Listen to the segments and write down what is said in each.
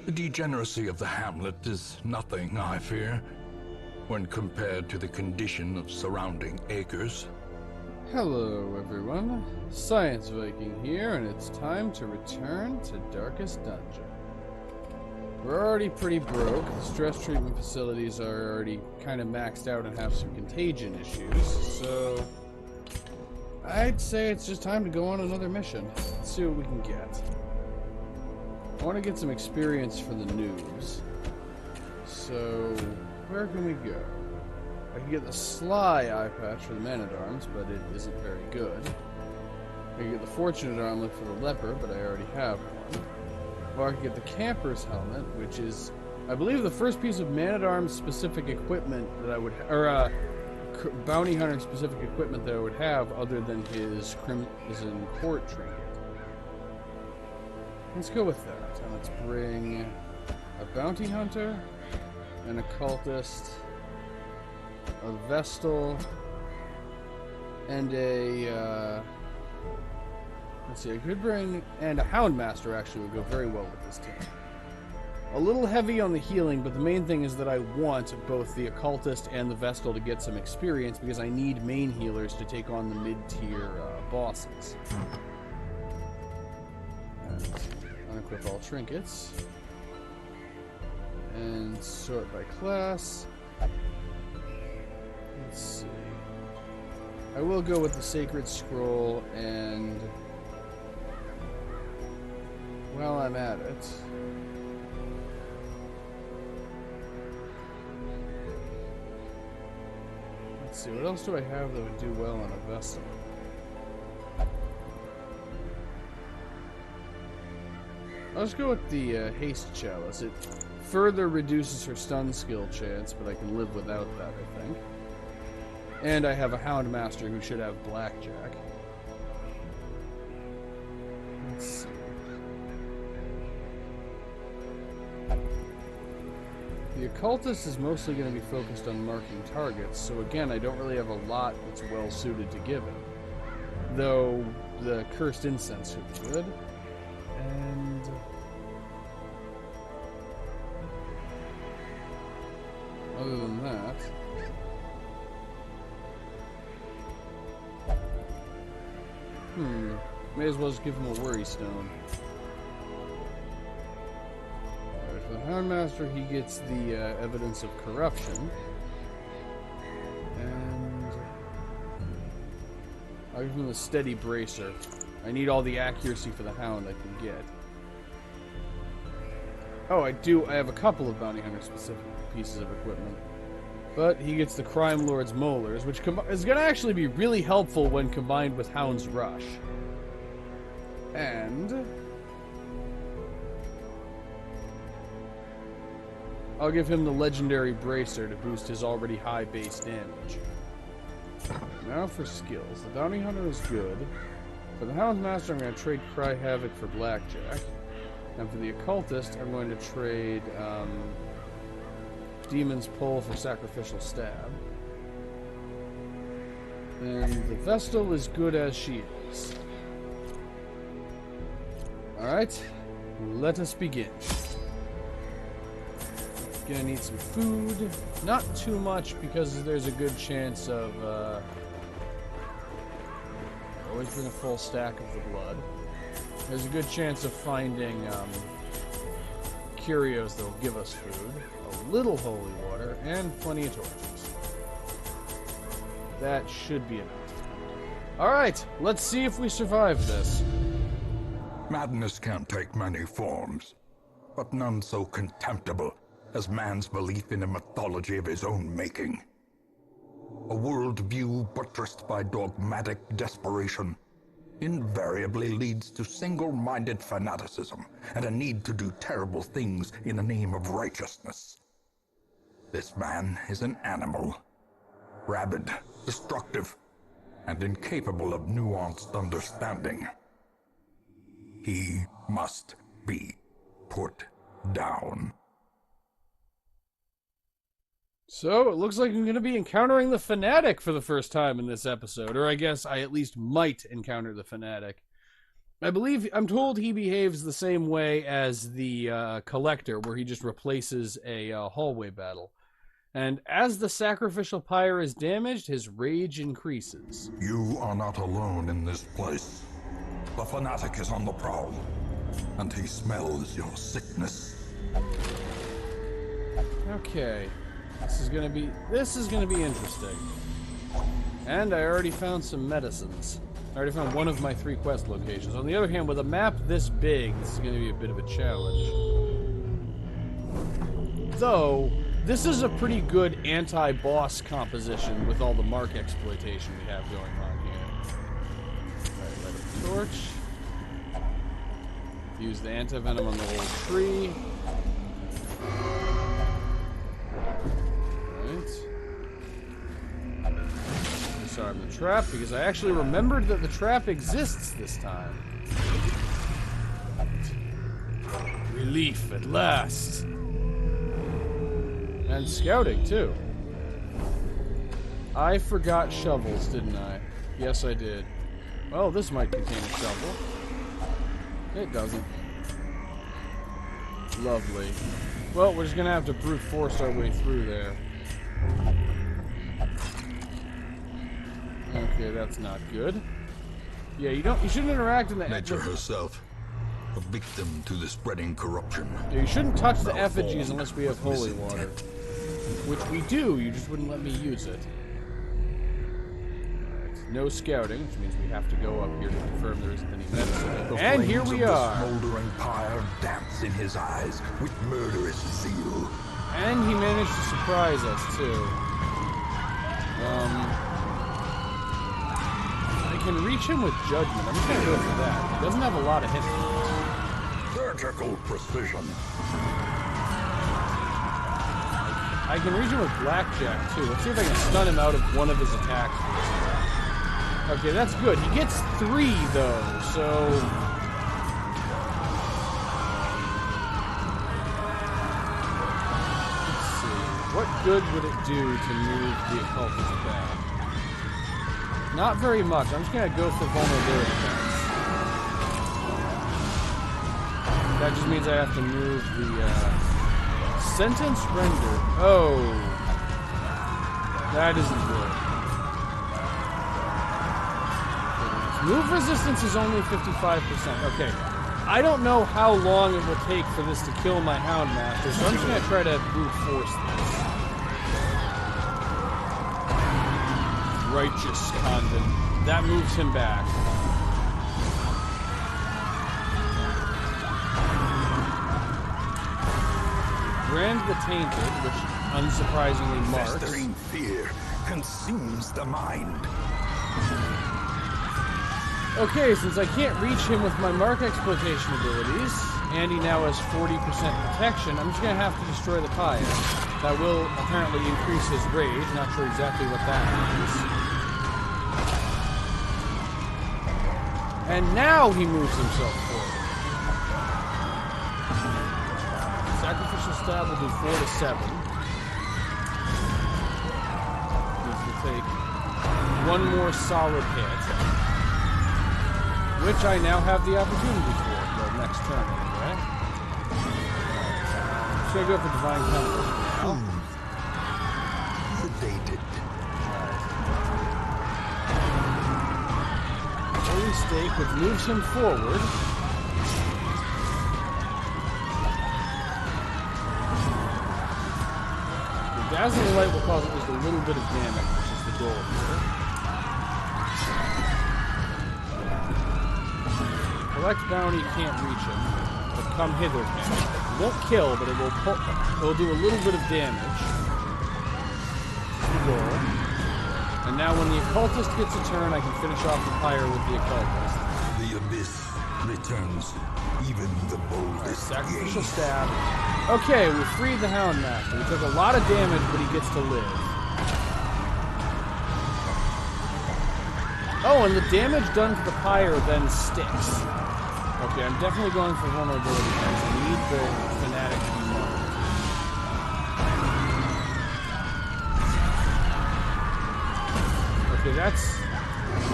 The degeneracy of the hamlet is nothing, I fear, when compared to the condition of surrounding acres. Hello, everyone. Science Viking here, and it's time to return to Darkest Dungeon. We're already pretty broke. The stress treatment facilities are already kind of maxed out and have some contagion issues, so I'd say it's just time to go on another mission. Let's see what we can get. I want to get some experience for the noobs. So, where can we go? I can get the Sly eye patch for the Man-at-Arms, but it isn't very good. I can get the Fortunate Armlet for the Leper, but I already have one. Or I can get the Camper's Helmet, which is, I believe, the first piece of Man-at-Arms specific equipment that I would, Bounty Hunter specific equipment that I would have, other than his Crimson Court trinket. Let's go with that, and let's bring a Bounty Hunter, an Occultist, a Vestal, and a, let's see, I could bring, and a Houndmaster actually would go very well with this team. A little heavy on the healing, but the main thing is that I want both the Occultist and the Vestal to get some experience, because I need main healers to take on the mid-tier bosses. And unequip all trinkets. And sort by class. Let's see. I will go with the Sacred Scroll, and while I'm at it, let's see, what else do I have that would do well on a Vestal? I'll just go with the Haste Chalice. It further reduces her stun skill chance, but I can live without that, I think. And I have a Houndmaster who should have Blackjack. Let's see. The Occultist is mostly going to be focused on marking targets, so again, I don't really have a lot that's well suited to give him. Though the Cursed Incense should be good. And other than that, may as well just give him a Worry Stone. Alright, for the Houndmaster, he gets the Evidence of Corruption. And I'll give him the Steady Bracer. I need all the accuracy for the Hound I can get. Oh, I have a couple of Bounty Hunter specific pieces of equipment. But he gets the Crime Lord's Molars, which is going to actually be really helpful when combined with Hound's Rush. And I'll give him the Legendary Bracer to boost his already high base damage. Now for skills. The Bounty Hunter is good. For the Houndmaster, I'm going to trade Cry Havoc for Blackjack. And for the Occultist, I'm going to trade Demon's Pull for Sacrificial Stab. And the Vestal is good as she is. Alright, let us begin. Gonna need some food. Not too much, because there's a good chance of... always bring a full stack of the blood. There's a good chance of finding curios that will give us food, a little holy water, and plenty of torches. That should be enough. Alright, let's see if we survive this. Madness can take many forms, but none so contemptible as man's belief in a mythology of his own making. A worldview buttressed by dogmatic desperation invariably leads to single-minded fanaticism and a need to do terrible things in the name of righteousness. This man is an animal, rabid, destructive, and incapable of nuanced understanding. He must be put down. So, it looks like I'm going to be encountering the Fanatic for the first time in this episode. Or I guess I at least might encounter the Fanatic. I'm told he behaves the same way as the Collector, where he just replaces a hallway battle. And as the sacrificial pyre is damaged, his rage increases. You are not alone in this place. The fanatic is on the prowl, and he smells your sickness. Okay, this is gonna be interesting. And I already found some medicines. I already found one of my 3 quest locations. On the other hand, with a map this big, this is gonna be a bit of a challenge. Though, this is a pretty good anti-boss composition with all the mark exploitation we have going on here. Alright, light up the torch. Use the anti-venom on the whole tree. Disarm the trap, because I actually remembered that the trap exists this time. Relief at last. And scouting, too. I forgot shovels, didn't I? Yes, I did. Well, this might contain a shovel. It doesn't. Lovely. Well, we're just gonna have to brute force our way through there. Okay, that's not good. Yeah, you shouldn't interact in the Nature herself, a victim to the spreading corruption. Yeah, you shouldn't touch the effigies unless we have holy water. Which we do, you just wouldn't let me use it. Alright, no scouting, which means we have to go up here to confirm there isn't any medicine. And here we are! The smoldering pyre dance in his eyes with murderous zeal. And he managed to surprise us, too. I can reach him with judgment. I'm just gonna go for that. He doesn't have a lot of hit points. Surgical precision. I can reach him with blackjack, too. Let's see if I can stun him out of one of his attacks. Okay, that's good. He gets 3, though, so... Let's see. What good would it do to move the occultist back? Not very much. I'm just gonna go for vulnerability points. That just means I have to move the, sentence rendered. Oh. That isn't good. Move resistance is only 55%. Okay. I don't know how long it will take for this to kill my Houndmaster, so I'm just gonna try to brute force this. Righteous Condon. That moves him back. Brand the Tainted, which unsurprisingly marks. Festering fear consumes the mind. Okay, since I can't reach him with my mark exploitation abilities, and he now has 40% protection, I'm just gonna have to destroy the pyre. That will apparently increase his rage, not sure exactly what that means. And now he moves himself forward. Sacrificial stab will do 4 to 7. This will take 1 more solid hit, which I now have the opportunity for. Well, next turn, anyway. Just gonna go for Divine Comfort now. Sedated. Holy Stake, which moves him forward. Dazzling Light will cause at least a little bit of damage, which is the goal here. Collect Bounty can't reach him, but Come Hither can. It won't kill, but it will do a little bit of damage. That's the goal. And now when the Occultist gets a turn, I can finish off the pyre with the Occultist. The abyss returns even the boldest. Sacrificial stab. Okay, we freed the Houndmaster. He took a lot of damage, but he gets to live. Oh, and the damage done to the pyre then sticks. Okay, I'm definitely going for vulnerability points. I need the fanatic to be marked. Okay, that's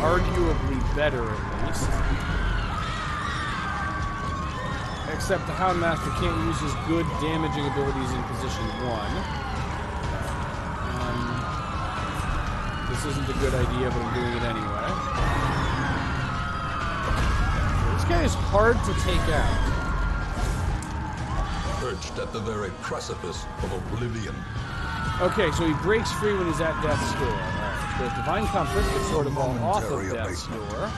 arguably better at least. Except the Houndmaster can't use his good damaging abilities in position 1. This isn't a good idea, but I'm doing it anyway. This guy is hard to take out. Perched at the very precipice of oblivion. Okay, so he breaks free when he's at death's door. Alright, so Divine Comfort gets sort of all off of death's door.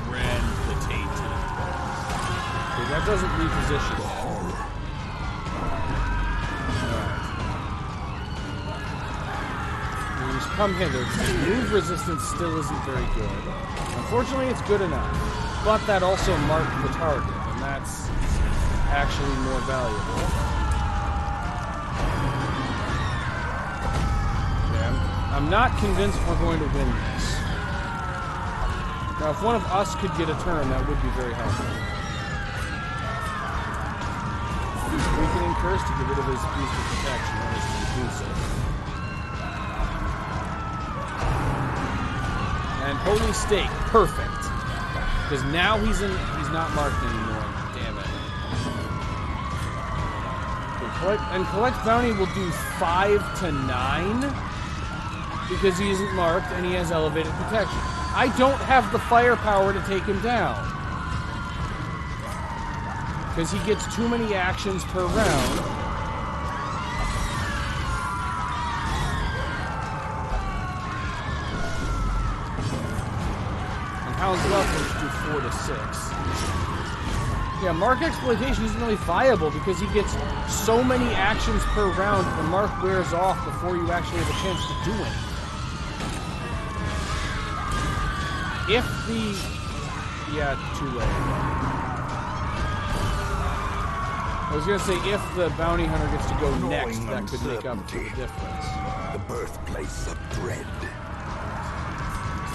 Grand potato. Okay, that doesn't reposition. Alright. He's come hither. Move resistance still isn't very good. Unfortunately, it's good enough. But that also marked the target, and that's actually more valuable. I'm not convinced we're going to win this. Now, if one of us could get a turn, that would be very helpful. Use Weakening Curse to get rid of his boost of protection. That is conclusive. And Holy Stake, perfect. Because now he's not marked anymore. Damn it. And Collect Bounty will do 5 to 9. Because he isn't marked and he has elevated protection. I don't have the firepower to take him down. Because he gets too many actions per round. And Hound's Levels do 4 to 6. Yeah, Mark Exploitation isn't really viable because he gets so many actions per round that the mark wears off before you actually have a chance to do it. If the... Yeah, too late. I was going to say, if the bounty hunter gets to go next, that could make up for the difference. The birthplace of dread.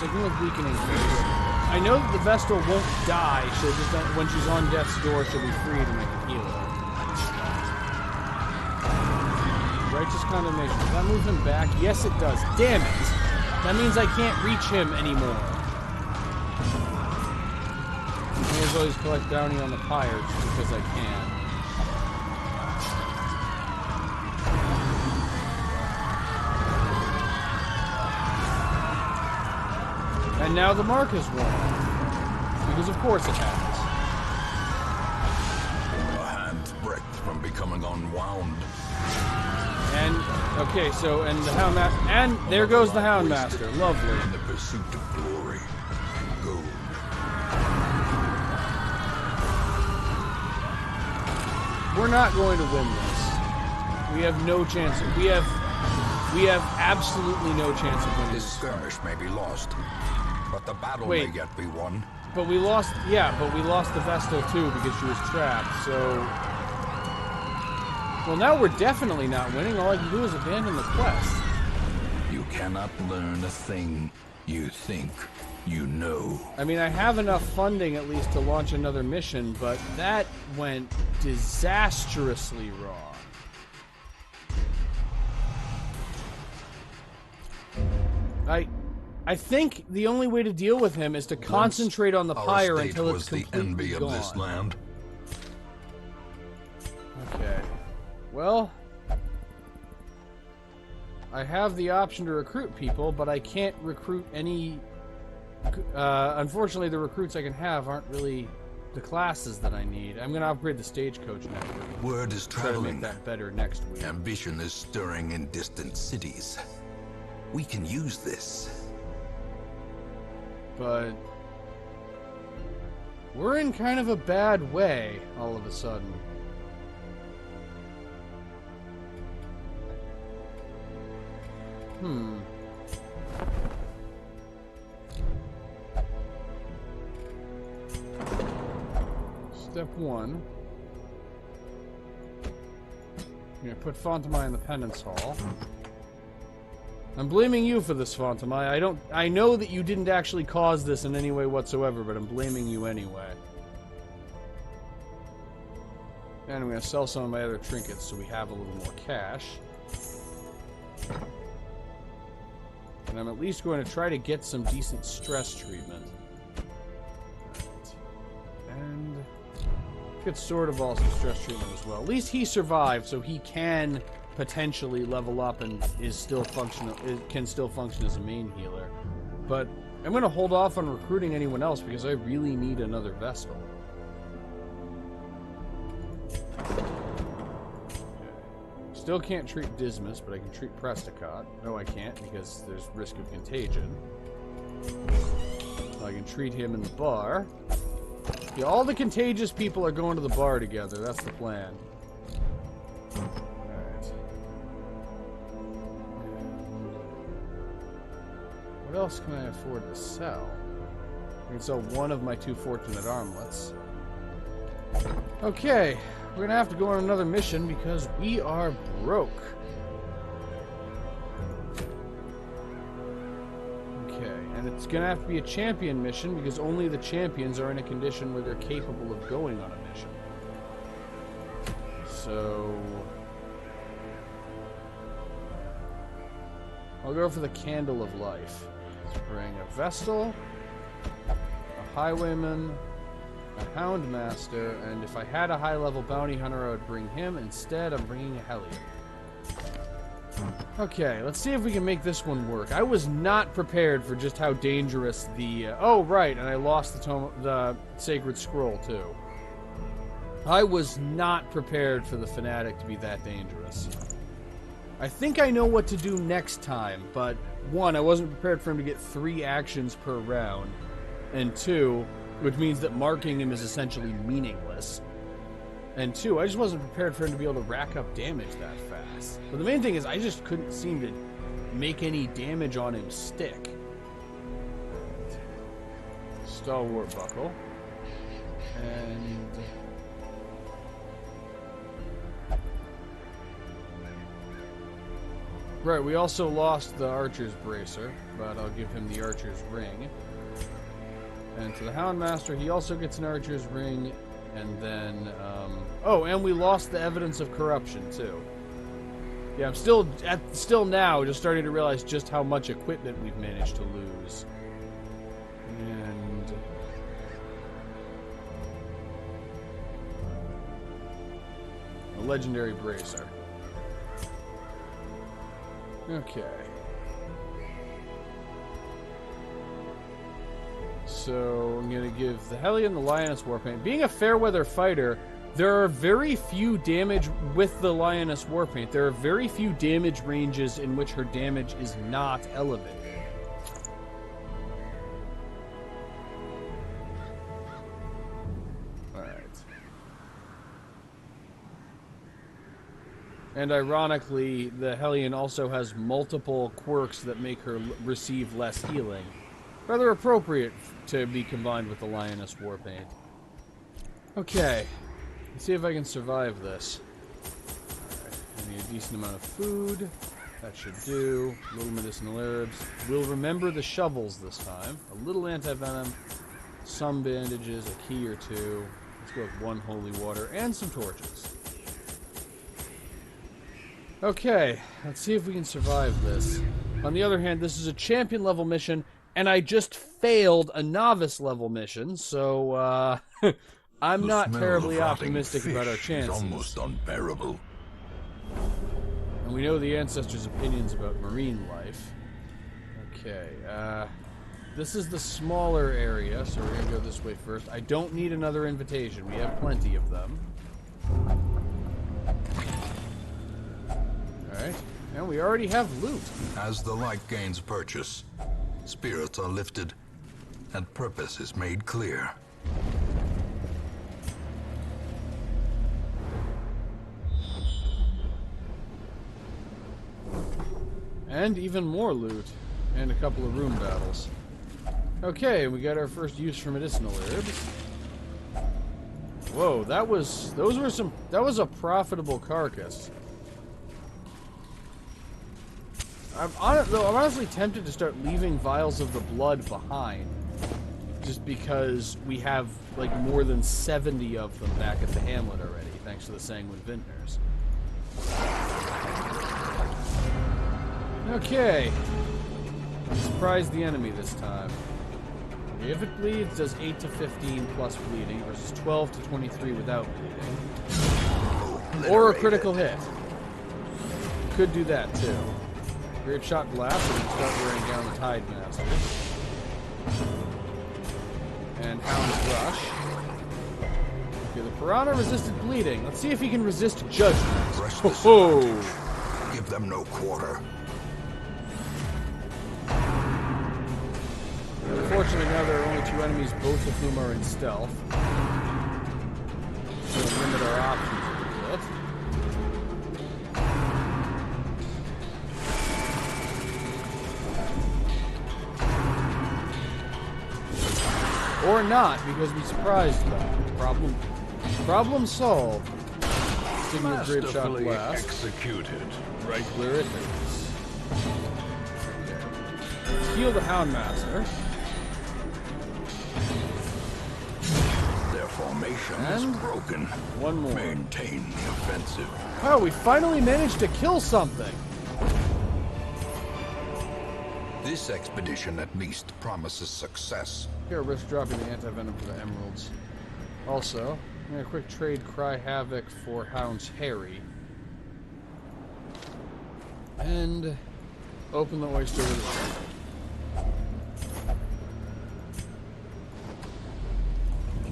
Sticking with Weakening Curse. I know that the Vestal won't die. She'll just, when she's on death's door, she'll be free to make a healer. Righteous Condemnation. Does that move him back? Yes, it does. Damn it! That means I can't reach him anymore. I may as well just collect bounty on the pyre just because I can. And now the mark is worn. Because of course it has. A hand's breadth from becoming unwound. And, okay, so, and the Houndmaster, and there goes the Houndmaster. Lovely. In the pursuit of glory and gold. We're not going to win this. We have no chance. We have absolutely no chance of winning This this. skirmish may be lost, but the battle may yet be won. But we lost, yeah, but we lost the Vestal too because she was trapped, so... Well, now we're definitely not winning. All I can do is abandon the quest. You cannot learn a thing you think you know. I mean, I have enough funding at least to launch another mission, but that went disastrously wrong. I think the only way to deal with him is to concentrate on the pyre until it's completely envy gone. of this land. Okay. Well, I have the option to recruit people, but I can't recruit any... unfortunately, the recruits I can have aren't really the classes that I need. I'm going to upgrade the stagecoach network. Word is Try to traveling. make that better next week. Ambition is stirring in distant cities. We can use this. But we're in kind of a bad way all of a sudden. Step 1. I'm going to put Fontamai in the Penance Hall. I'm blaming you for this, Fontamai. I know that you didn't actually cause this in any way whatsoever, but I'm blaming you anyway. And I'm going to sell some of my other trinkets so we have a little more cash. And I'm at least going to try to get some decent stress treatment. And Gets sort of also stress treatment as well. At least he survived, so he can potentially level up and is still functional. Can still function as a main healer. But I'm going to hold off on recruiting anyone else because I really need another Vestal. Still can't treat Dismas, but I can treat Presticott. No, I can't because there's risk of contagion. I can treat him in the bar. Yeah, all the contagious people are going to the bar together. That's the plan. Alright. What else can I afford to sell? I can sell one of my 2 fortunate armlets. Okay, we're gonna have to go on another mission because we are broke. And it's going to have to be a champion mission because only the champions are in a condition where they're capable of going on a mission. So I'll go for the Candle of Life. Let's bring a Vestal, a Highwayman, a Houndmaster, and if I had a high-level bounty hunter, I would bring him. Instead, I'm bringing a Hellion. Okay, let's see if we can make this one work. I was not prepared for just how dangerous the... oh, right, and I lost the Sacred Scroll, too. I was not prepared for the Fanatic to be that dangerous. I think I know what to do next time, but 1, I wasn't prepared for him to get 3 actions per round, and 2, which means that marking him is essentially meaningless. And 2, I just wasn't prepared for him to be able to rack up damage that fast. But the main thing is, I just couldn't seem to make any damage on him stick. Stalwart Buckle. And... right, we also lost the Archer's Bracer, but I'll give him the Archer's Ring. And to the Houndmaster, he also gets an Archer's Ring. And then, oh, and we lost the Evidence of Corruption, too. Yeah, I'm still now just starting to realize just how much equipment we've managed to lose. And... a Legendary Bracer. Okay. So I'm going to give the Hellion the Lioness Warpaint. Being a Fairweather fighter, there are very few damage with the Lioness Warpaint. There are very few damage ranges in which her damage is not elevated. Alright. And ironically, the Hellion also has multiple quirks that make her receive less healing. Rather appropriate to be combined with the Lioness Warpaint. Okay, let's see if I can survive this. Alright, I need a decent amount of food. That should do. A little medicinal herbs. We'll remember the shovels this time. A little anti-venom, some bandages, a key or 2. Let's go with 1 holy water and some torches. Okay, let's see if we can survive this. On the other hand, this is a champion level mission, and I just failed a novice level mission, so I'm not terribly optimistic about our chances. Is almost unbearable. And we know the ancestors' opinions about marine life. Okay, this is the smaller area, so we're gonna go this way first. I don't need another invitation. We have plenty of them. Alright, and we already have loot. As the light gains purchase, spirits are lifted, and purpose is made clear. And even more loot. And a couple of room battles. Okay, we got our first use for medicinal herbs. Whoa, that was a profitable carcass. I'm honestly tempted to start leaving vials of the blood behind. Just because we have, like, more than 70 of them back at the hamlet already, thanks to the Sanguine Vintners. Okay. Surprise the enemy this time. Okay, if it bleeds, does 8 to 15 plus bleeding versus 12 to 23 without bleeding. Or a critical hit. Could do that too. Great shot blast, so we can start wearing down the Tide Master. And Hound's Rush. Okay, the Piranha resisted bleeding. Let's see if he can resist Judgment. Oh! Give them no quarter. Unfortunately, now there are only 2 enemies, both of whom are in stealth. So we'll limit our options a bit. Or not, because we surprised them. Problem solved. Sticking with Grape Shot Blast. Executed. Right where it hurts. Okay. Let's heal the Houndmaster. Their formation is broken. One more. Maintain the offensive. Oh, we finally managed to kill something. This expedition at least promises success. Here, risk dropping the anti-venom for the emeralds. Also, I'm gonna quick trade Cry Havoc for Hound's Harry. And open the oyster with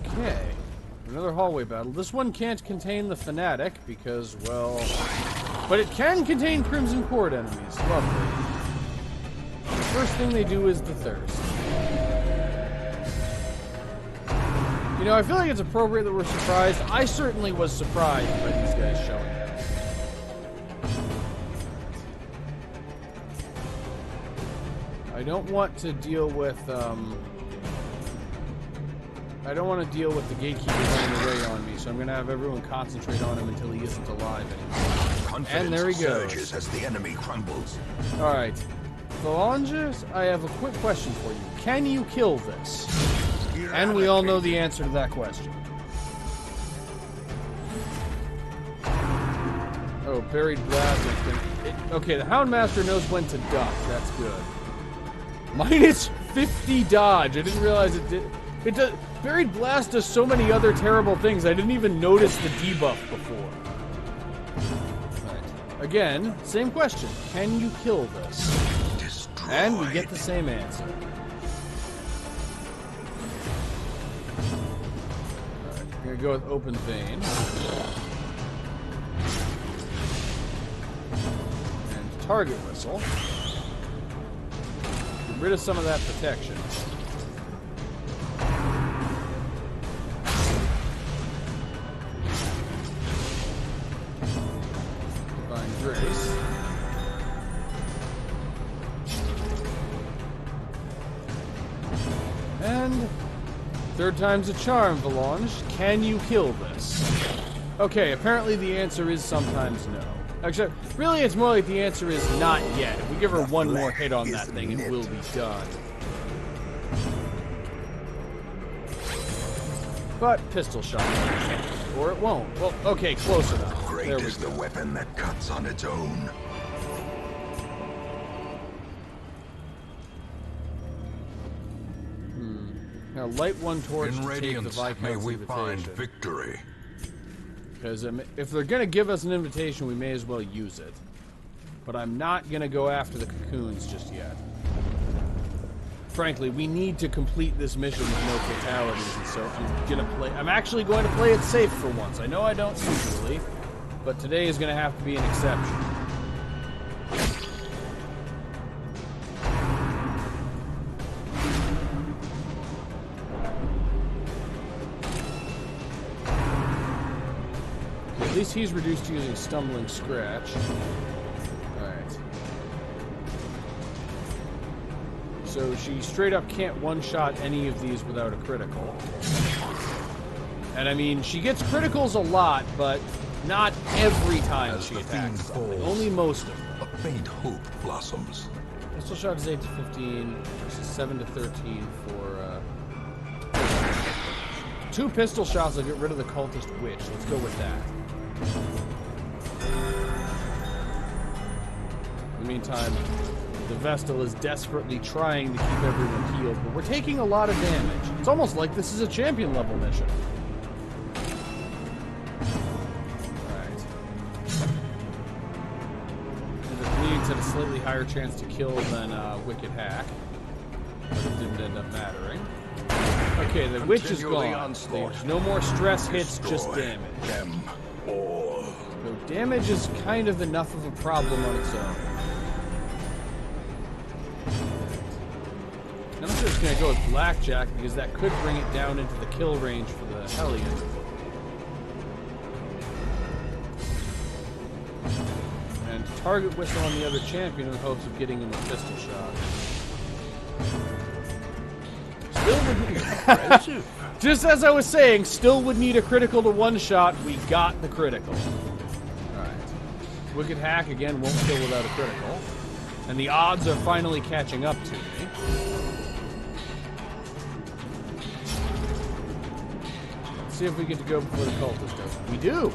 it. Okay. Another hallway battle. This one can't contain the Fanatic because, well... But it can contain Crimson Cord enemies. Lovely. The first thing they do is the Thirst. You know, I feel like it's appropriate that we're surprised. I certainly was surprised by these guys showing up. I don't want to deal with, I don't want to deal with the Gatekeeper running away on me, so I'm going to have everyone concentrate on him until he isn't alive anymore. And there he goes. Surges as the enemy crumbles. Alright. Phalanges, I have a quick question for you. Can you kill this? And we all know the answer to that question. Oh, Buried Blast. Okay, the Houndmaster knows when to duck. That's good. Minus 50 dodge. I didn't realize it did. It does. Buried Blast does so many other terrible things. I didn't even notice the debuff before. Right. Again, same question. Can you kill this? Destroyed. And we get the same answer. Alright, we're gonna go with Open Vein. And Target Whistle. Get rid of some of that protection. Divine Grace. And third time's a charm, Valange. Can you kill this? Okay, apparently the answer is sometimes no. Actually, really it's more like the answer is not yet. If we give her one more hit on that thing, it will be done. But pistol shot. Or it won't. Well, okay, close enough. Great is the weapon that cuts on its own. Now, light one torch In to take the Radiance, may Viscount's we find invitation. victory. Because if they're going to give us an invitation, we may as well use it. But I'm not going to go after the cocoons just yet. Frankly, we need to complete this mission with no fatalities, and so I'm actually going to play it safe for once. I know I don't usually, but today is going to have to be an exception. At least he's reduced to using Stumbling Scratch. Alright. So she straight up can't one-shot any of these without a critical. And I mean, she gets criticals a lot, but not every time she attacks something. Only most of them. A faint hope blossoms. Pistol shot is 8 to 15 versus 7 to 13 for, 2 pistol shots will get rid of the Cultist Witch. Let's go with that. In the meantime, The Vestal is desperately trying to keep everyone healed, but we're taking a lot of damage. It's almost like this is a champion level mission. Alright. And the Bleedings had a slightly higher chance to kill than Wicked Hack, but it didn't end up mattering. Okay, the Witch is gone. There's no more stress hits, just damage. Them all. So damage is kind of enough of a problem on its own. I'm not just going to go with Blackjack because that could bring it down into the kill range for the Hellion. And target Whistle on the other champion in hopes of getting him a pistol shot. Still would need just as I was saying, still would need a critical to one-shot. We got the critical. Alright. Wicked Hack, again, won't kill without a critical. And the odds are finally catching up to me. Let's see if we get to go before the cultist does. We do!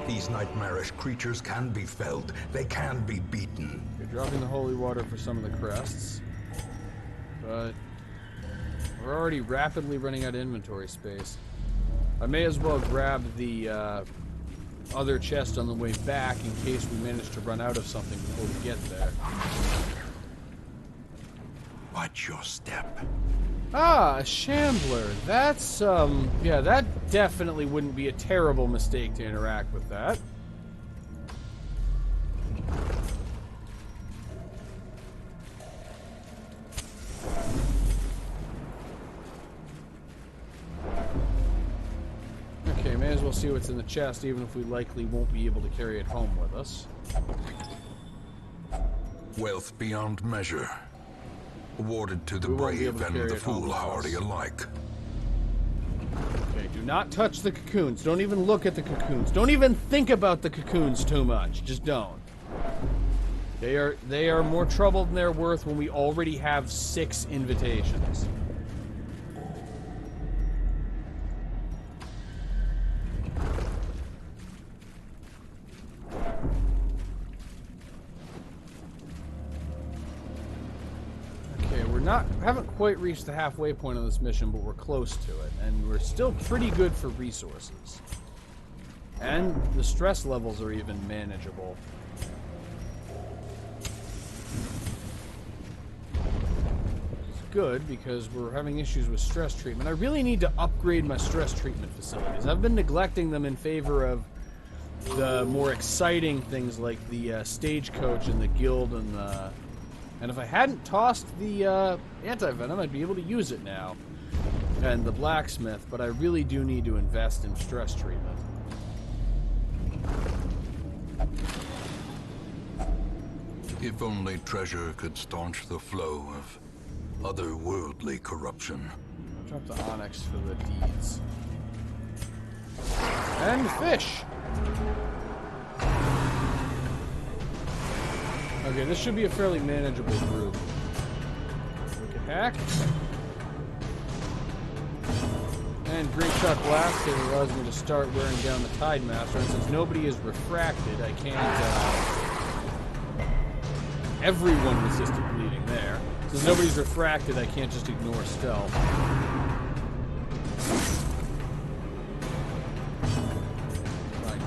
These nightmarish creatures can be felled. They can be beaten. You're dropping the holy water for some of the crests. But we're already rapidly running out of inventory space. I may as well grab the other chest on the way back in case we manage to run out of something before we get there. Watch your step. Ah, a Shambler. That's, yeah, that definitely wouldn't be a terrible mistake to interact with that. Okay, may as well see what's in the chest, even if we likely won't be able to carry it home with us. Wealth beyond measure. Awarded to the brave and the foolhardy alike. Okay, do not touch the cocoons. Don't even look at the cocoons. Don't even think about the cocoons too much. Just don't. They are more trouble than they're worth when we already have 6 invitations. Haven't quite reached the halfway point of this mission, but we're close to it, and we're still pretty good for resources. And the stress levels are even manageable. It's good because we're having issues with stress treatment. I really need to upgrade my stress treatment facilities. I've been neglecting them in favor of the more exciting things like the stagecoach and the guild and the... And if I hadn't tossed the anti-venom, I'd be able to use it now. And the blacksmith, but I really do need to invest in stress treatment. If only treasure could staunch the flow of otherworldly corruption. I'll drop the onyx for the deeds. And fish! Okay, this should be a fairly manageable group. Wicked Hack. And Great Shot Blast, it allows me to start wearing down the Tide Master, and since nobody is refracted, I can't, everyone resisted bleeding there. Since nobody's refracted, I can't just ignore stealth.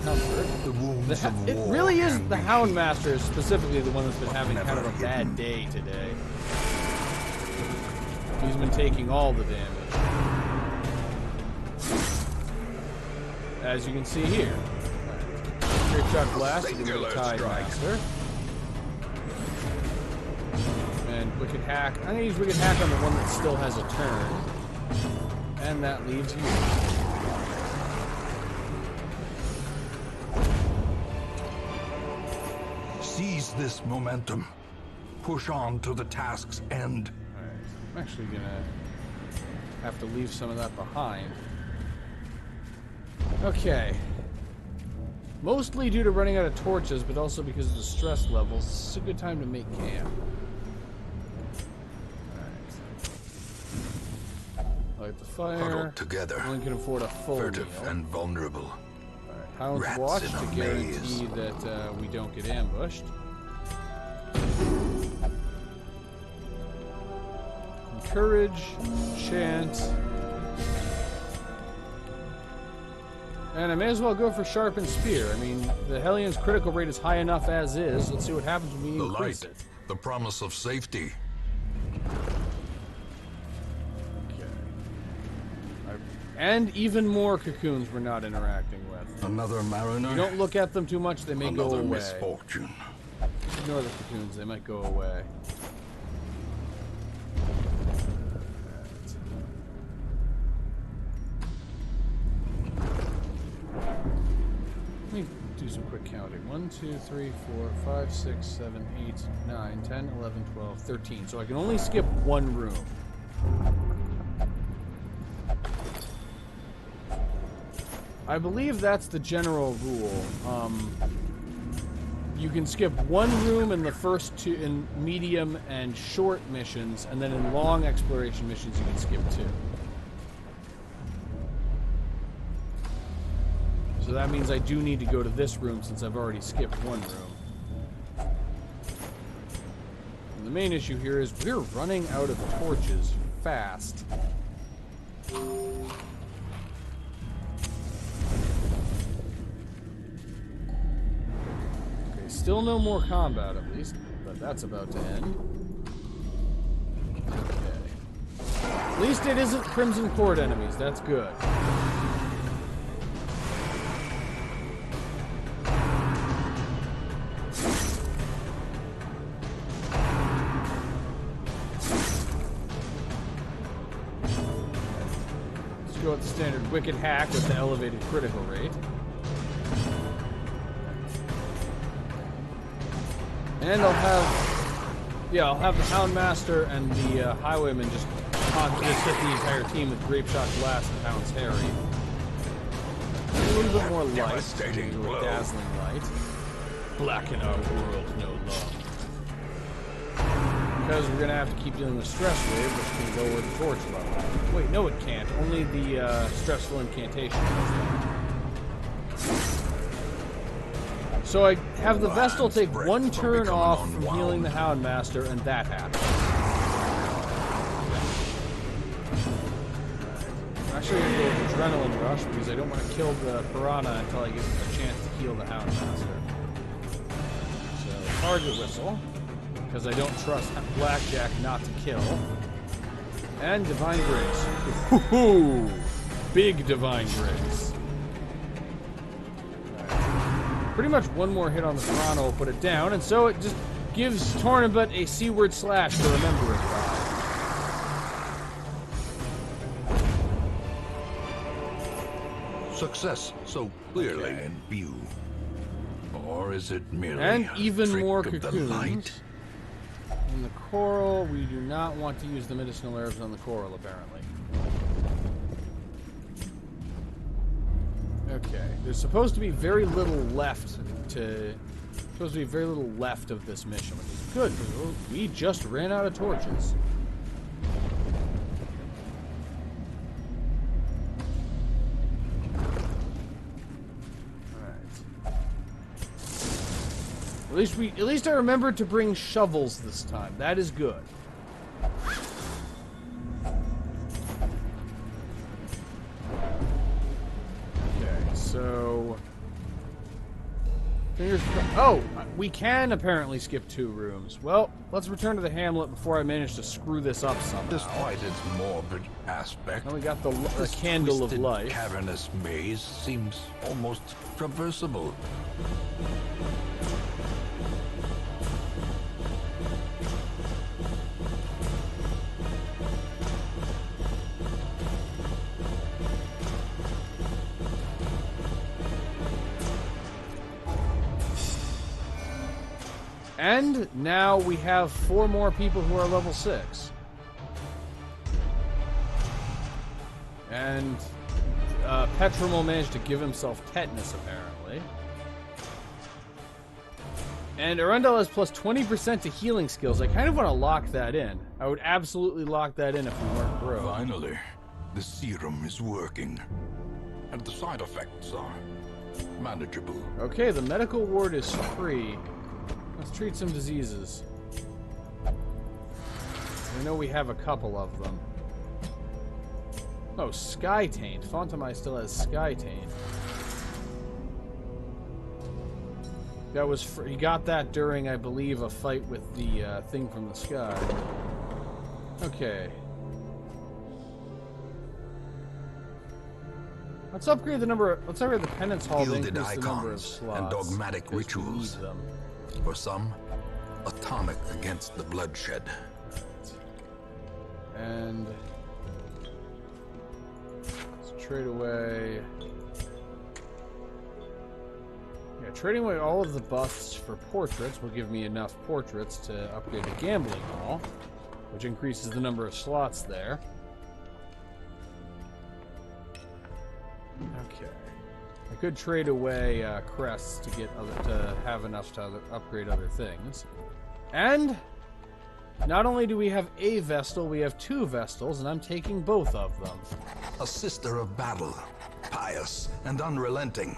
Comfort. The wounds of war. It really is the Houndmaster, specifically the one that's been having kind of a bad day today. He's been taking all the damage. As you can see here. Great Shot Blast into the Tide Master. And Wicked Hack. I'm going to use Wicked Hack on the one that still has a turn. And that leaves you. Seize this momentum. Push on to the task's end. Alright, I'm actually gonna have to leave some of that behind. Okay. Mostly due to running out of torches, but also because of the stress levels, this is a good time to make camp. Alright. Light the fire. Huddled together. One can afford a full Furtive meal. and vulnerable. Alright, Hound's Rats Watch in to a guarantee maze. that we don't get ambushed. Encourage, Chant. And I may as well go for Sharpened Spear. I mean, the Hellions' critical rate is high enough as is. Let's see what happens when we The increase light, it. the promise of safety. And even more cocoons we're not interacting with. Another mariner. You don't look at them too much, they may go Another away. misfortune. Ignore the cocoons, they might go away. Let me do some quick counting. 1, 2, 3, 4, 5, 6, 7, 8, 9, 10, 11, 12, 13. So I can only skip one room. I believe that's the general rule. You can skip one room in the first two, in medium and short missions, and then in long exploration missions you can skip two. So that means I do need to go to this room since I've already skipped one room. And the main issue here is we're running out of torches fast. Still no more combat, at least, but that's about to end. Okay. At least it isn't Crimson Court enemies, that's good. Let's go with the standard Wicked Hack with the elevated critical rate. And I'll have the Houndmaster and the Highwayman just hit the entire team with Grape Shot Blast and Hound's Harry. A little bit more light, Devastating with blow. dazzling light. Blacken our world no longer. Because we're gonna have to keep dealing with Stress Wave, which can lower the torch level. Wait, no, it can't. Only the stressful incantation does that. So I have the Vestal take one turn off from healing the Houndmaster, and that happens. I'm actually going to go with Adrenaline Rush, because I don't want to kill the Piranha until I get a chance to heal the Houndmaster. So, Target Whistle, because I don't trust Blackjack not to kill. And Divine Grace. Woohoo! Big Divine Grace. Pretty much one more hit on the Piranha will put it down, and so it just gives Tornabut a seaward slash to remember it by. Success so clearly in view. Or is it merely And a even trick more of the cocoons. light? In the coral, we do not want to use the medicinal herbs on the coral, apparently. Okay, there's supposed to be very little left of this mission, which is good, because we just ran out of torches. Alright. At least I remembered to bring shovels this time. That is good. So, oh, we can apparently skip two rooms. Well, let's return to the hamlet before I manage to screw this up somehow. Despite its morbid aspect, And we got the this candle of twisted, life. cavernous maze seems almost traversable. And now we have 4 more people who are level 6. And Petromal managed to give himself tetanus, apparently. And Arundel has plus 20% to healing skills. I kind of want to lock that in. I would absolutely lock that in if we weren't broke. Finally, the serum is working. And the side effects are manageable. Okay, the medical ward is free. Let's treat some diseases. I know we have a couple of them. Oh, Sky Taint. Fontamai still has Sky Taint. That was he got that during, I believe, a fight with the thing from the sky. Okay. Let's upgrade the number. Let's upgrade the penance hall to Gilded increase the number of icons slots. and dogmatic rituals. We need them. For some, atomic against the bloodshed. And let's trade away. Yeah, trading away all of the buffs for portraits will give me enough portraits to upgrade the gambling hall, which increases the number of slots there. Okay. I could trade away crests to get to have enough to upgrade other things. And not only do we have a Vestal, we have 2 Vestals, and I'm taking both of them. A sister of battle, pious and unrelenting.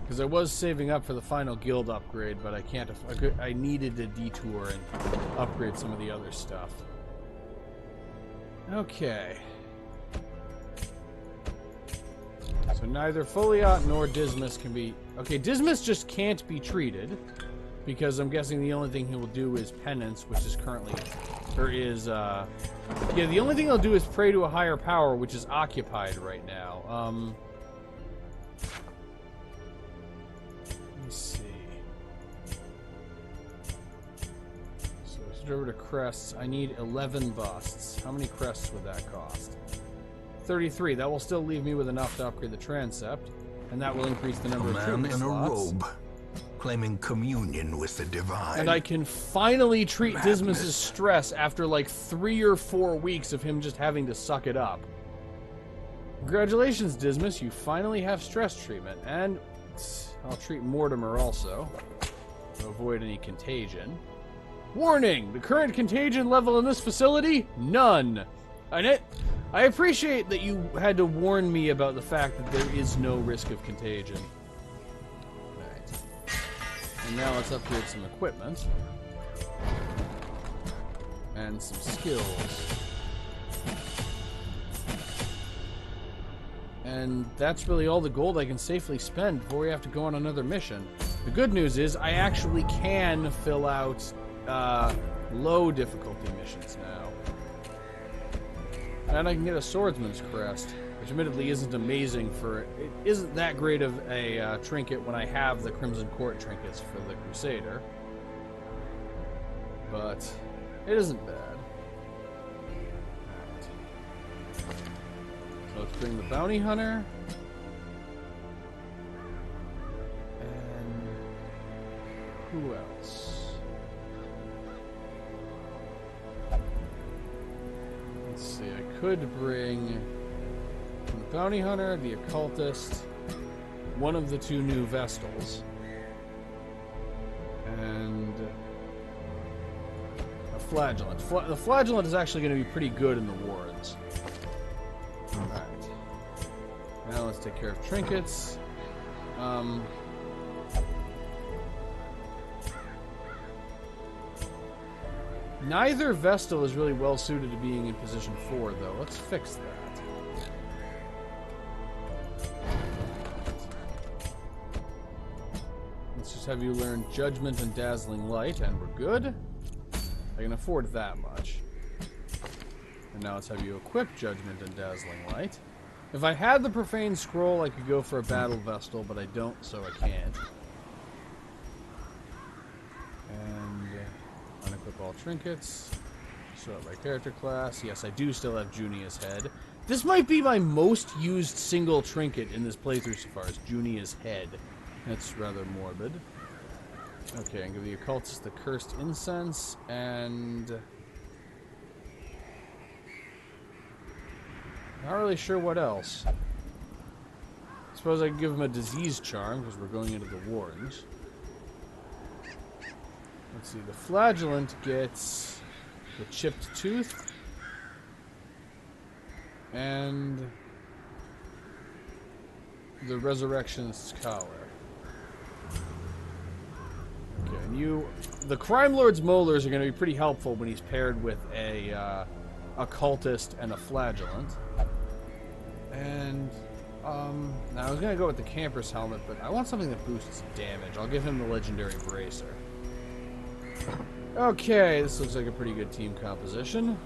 Because I was saving up for the final guild upgrade, but I can't. I needed a detour and upgrade some of the other stuff. Okay. So neither Foliot nor Dismas can be... Okay, Dismas just can't be treated, because I'm guessing the only thing he will do is penance, which is currently... Or is, Yeah, the only thing he'll do is pray to a higher power, which is occupied right now. Let's see. So switch over to crests. I need 11 busts. How many crests would that cost? 33. That will still leave me with enough to upgrade the transept, and that will increase the number of man treatment in slots. a robe, claiming communion with the divine. And I can finally treat Dismas' stress after like 3 or 4 weeks of him just having to suck it up. Congratulations, Dismas. You finally have stress treatment. And I'll treat Mortimer also, to avoid any contagion. Warning! The current contagion level in this facility? None! I appreciate that you had to warn me about the fact that there is no risk of contagion. Alright. And now let's upgrade some equipment. And some skills. And that's really all the gold I can safely spend before we have to go on another mission. The good news is I actually can fill out low difficulty missions now. And I can get a swordsman's crest, which admittedly isn't amazing for... It isn't that great of a trinket when I have the Crimson Court trinkets for the Crusader. But it isn't bad. So let's bring the Bounty Hunter. And who else? Let's see, I could bring the Bounty Hunter, the Occultist, one of the 2 new Vestals, and a Flagellant. The Flagellant is actually going to be pretty good in the wards. Alright. Now let's take care of trinkets. Neither Vestal is really well suited to being in position 4, though. Let's fix that. Let's just have you learn Judgment and Dazzling Light, and we're good. I can afford that much. And now let's have you equip Judgment and Dazzling Light. If I had the Profane Scroll, I could go for a Battle Vestal, but I don't, so I can't. And unequip all trinkets. Sort out my character class. Yes, I do still have Junia's head. This might be my most used single trinket in this playthrough so far, is Junia's head. That's rather morbid. Okay, and give the Occultist the Cursed Incense, and... Not really sure what else. Suppose I can give him a Disease Charm, because we're going into the Wardens. Let's see, the Flagellant gets the Chipped Tooth, And the Resurrectionist's Collar. Okay, and the Crime Lord's molars are going to be pretty helpful when he's paired with a cultist and a flagellant. And now I was going to go with the camper's helmet, but I want something that boosts damage. I'll give him the legendary bracer. Okay, this looks like a pretty good team composition.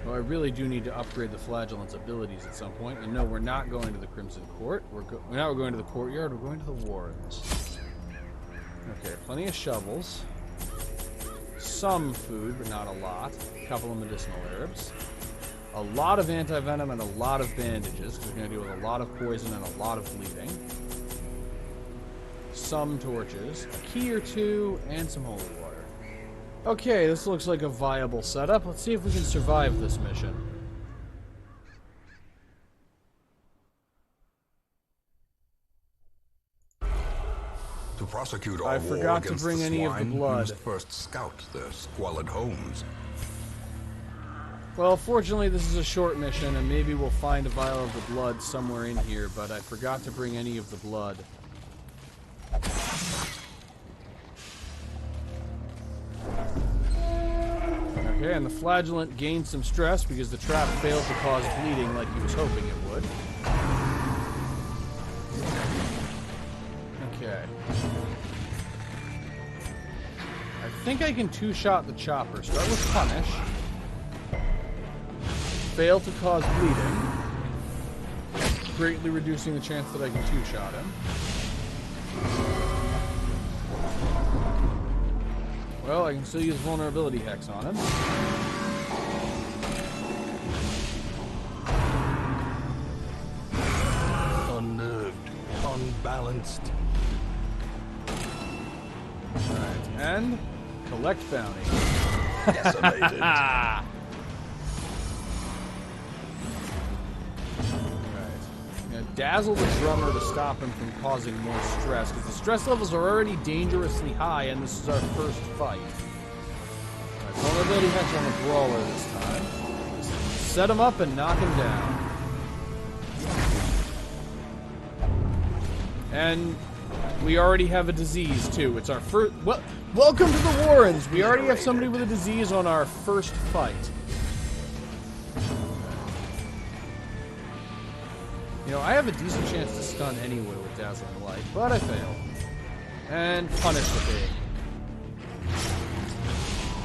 Well, I really do need to upgrade the flagellant's abilities at some point. And no, we're not going to the Crimson Court. We're going to the courtyard. We're going to the Warrens. Okay, plenty of shovels. Some food, but not a lot. A couple of medicinal herbs. A lot of anti-venom and a lot of bandages, because we're going to deal with a lot of poison and a lot of bleeding. Some torches. A key or two, and some holy water. Okay, this looks like a viable setup. Let's see if we can survive this mission. To prosecute our I war forgot to against bring the any of the swine, we blood. must first scout their squalid homes. Well, fortunately, this is a short mission, and maybe we'll find a vial of the blood somewhere in here, but I forgot to bring any of the blood. Okay, and the flagellant gained some stress because the trap failed to cause bleeding like he was hoping it would. Okay. I think I can two-shot the chopper. Start with Punish. Fail to cause bleeding, greatly reducing the chance that I can two-shot him. Well, I can still use vulnerability hex on him. Unnerved, unbalanced. Alright, and collect bounty. Decimated. Dazzle the drummer to stop him from causing more stress, because the stress levels are already dangerously high, and this is our first fight. Alright, vulnerability hex on the brawler this time. Just set him up and knock him down. And we already have a disease, too. It's our first... welcome to the Warrens! We already have somebody with a disease on our first fight. You know, I have a decent chance to stun anyway with Dazzling Light, but I fail. And punish the pig.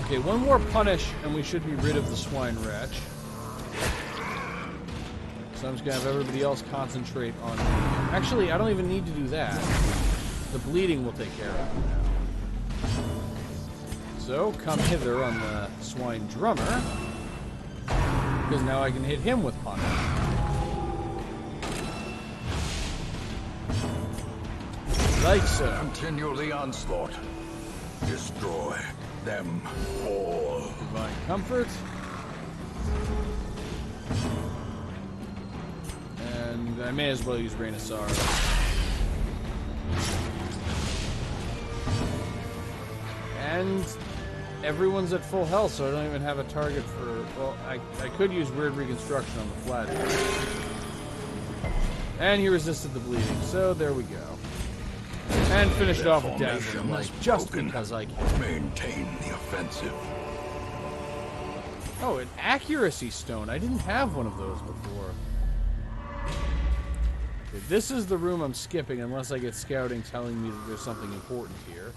Okay, one more punish, and we should be rid of the swine wretch. So I'm just gonna have everybody else concentrate on the... Actually, I don't even need to do that. The bleeding will take care of it now. So, come hither on the swine drummer. Because now I can hit him with punish. Like so. Continue the onslaught. Destroy them all. Divine Comfort. And I may as well use Rain of Sorrow. And everyone's at full health, so I don't even have a target for... Well, I could use Weird Reconstruction on the flat. And he resisted the bleeding, so there we go. And finished off with Dazzling Light, just because I can. Maintain the offensive. Oh, an accuracy stone. I didn't have one of those before. Okay, this is the room I'm skipping unless I get scouting telling me that there's something important here.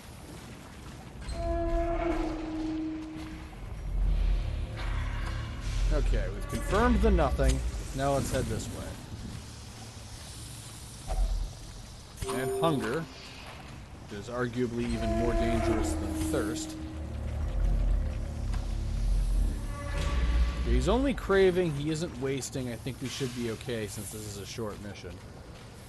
Okay, we've confirmed the nothing. Now let's head this way. And hunger, which is arguably even more dangerous than thirst. He's only craving, he isn't wasting. I think we should be okay since this is a short mission.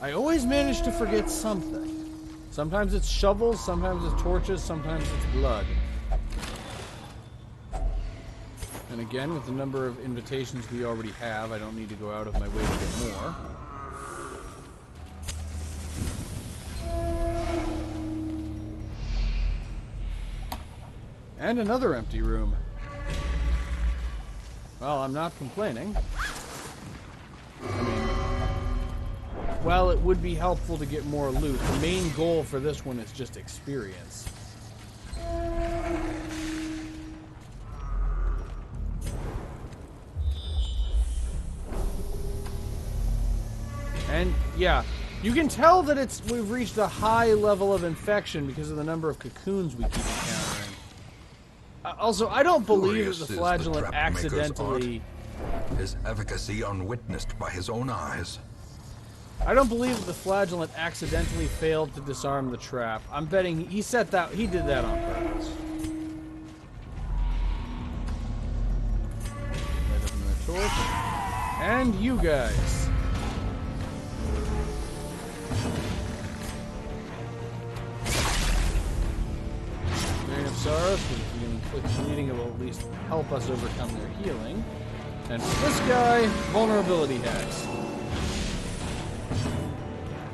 I always manage to forget something. Sometimes it's shovels, sometimes it's torches, sometimes it's blood. And again, with the number of invitations we already have, I don't need to go out of my way to get more. And another empty room. Well, I'm not complaining. I mean, while it would be helpful to get more loot, the main goal for this one is just experience. And, yeah, you can tell that we've reached a high level of infection because of the number of cocoons we keep encountering. Also, I don't believe that the flagellant accidentally... His efficacy unwitnessed by his own eyes. I don't believe that the flagellant accidentally failed to disarm the trap. I'm betting he did that on purpose. Light up another torch. And you guys. Grain of Sorrow, so if you can inflict bleeding, it will at least help us overcome their healing. And for this guy, vulnerability hacks.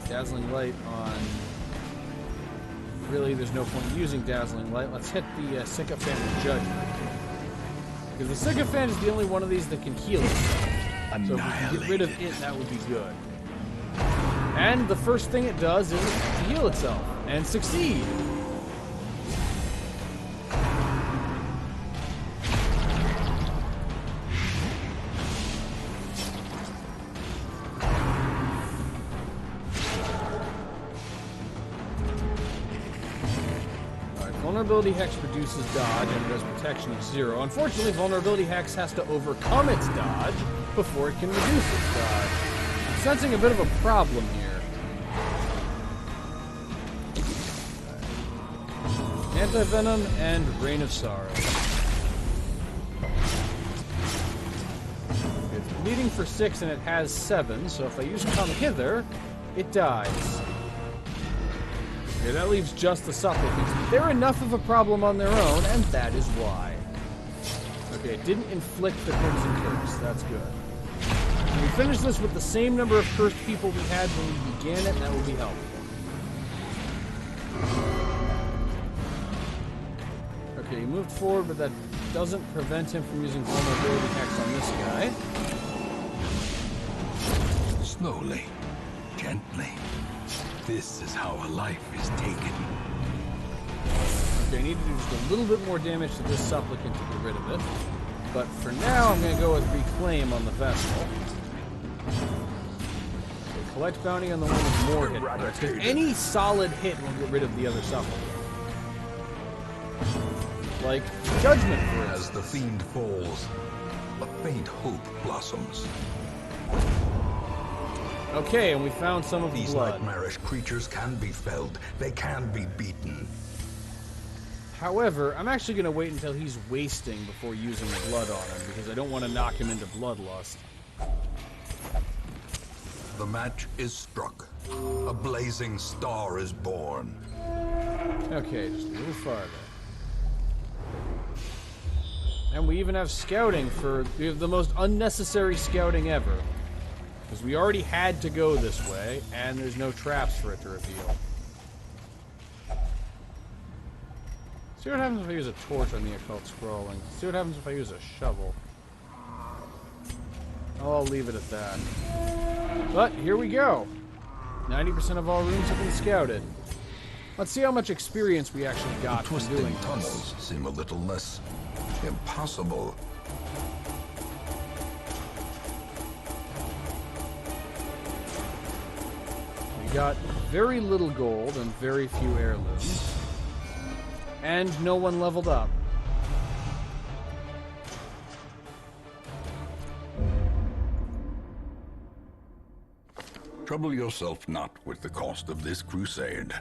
Dazzling Light on... Really, there's no point in using Dazzling Light. Let's hit the Sycophant of Judgment. Because the Sycophant is the only one of these that can heal itself. So if we can get rid of it, that would be good. And the first thing it does is to heal itself. And succeed! Vulnerability Hex reduces dodge and it has protection of 0. Unfortunately, Vulnerability Hex has to overcome its dodge before it can reduce its dodge. I'm sensing a bit of a problem here. Anti-Venom and Rain of Sorrow. It's bleeding for 6 and it has 7, so if I use Come Hither, it dies. Okay, that leaves just the supplicants. They're enough of a problem on their own, and that is why. Okay, it didn't inflict the Crimson Curse. That's good. We finish this with the same number of cursed people we had when we began it, and that will be helpful. Okay, he moved forward, but that doesn't prevent him from using Vulnerability Hex on this guy. Slowly, gently. This is how a life is taken. Okay, I need to do just a little bit more damage to this supplicant to get rid of it. But for now, I'm going to go with Reclaim on the Vessel. Okay, collect bounty on the one with more hit points, because any solid hit will get rid of the other supplicant. Like Judgment, for instance. As the fiend falls, a faint hope blossoms. Okay, and we found some of the These blood. nightmarish creatures can be felled. They can be beaten. However, I'm actually going to wait until he's wasting before using blood on him, because I don't want to knock him into bloodlust. The match is struck. A blazing star is born. Okay, just a little farther. And we even have scouting we have the most unnecessary scouting ever. Because we already had to go this way, and there's no traps for it to reveal. See what happens if I use a torch on the occult scrolling. See what happens if I use a shovel. I'll leave it at that. But, here we go. 90% of all rooms have been scouted. Let's see how much experience we actually got from doing Twisting tunnels seem a little less impossible. We got very little gold and very few heirlooms. And no one leveled up. Trouble yourself not with the cost of this crusade.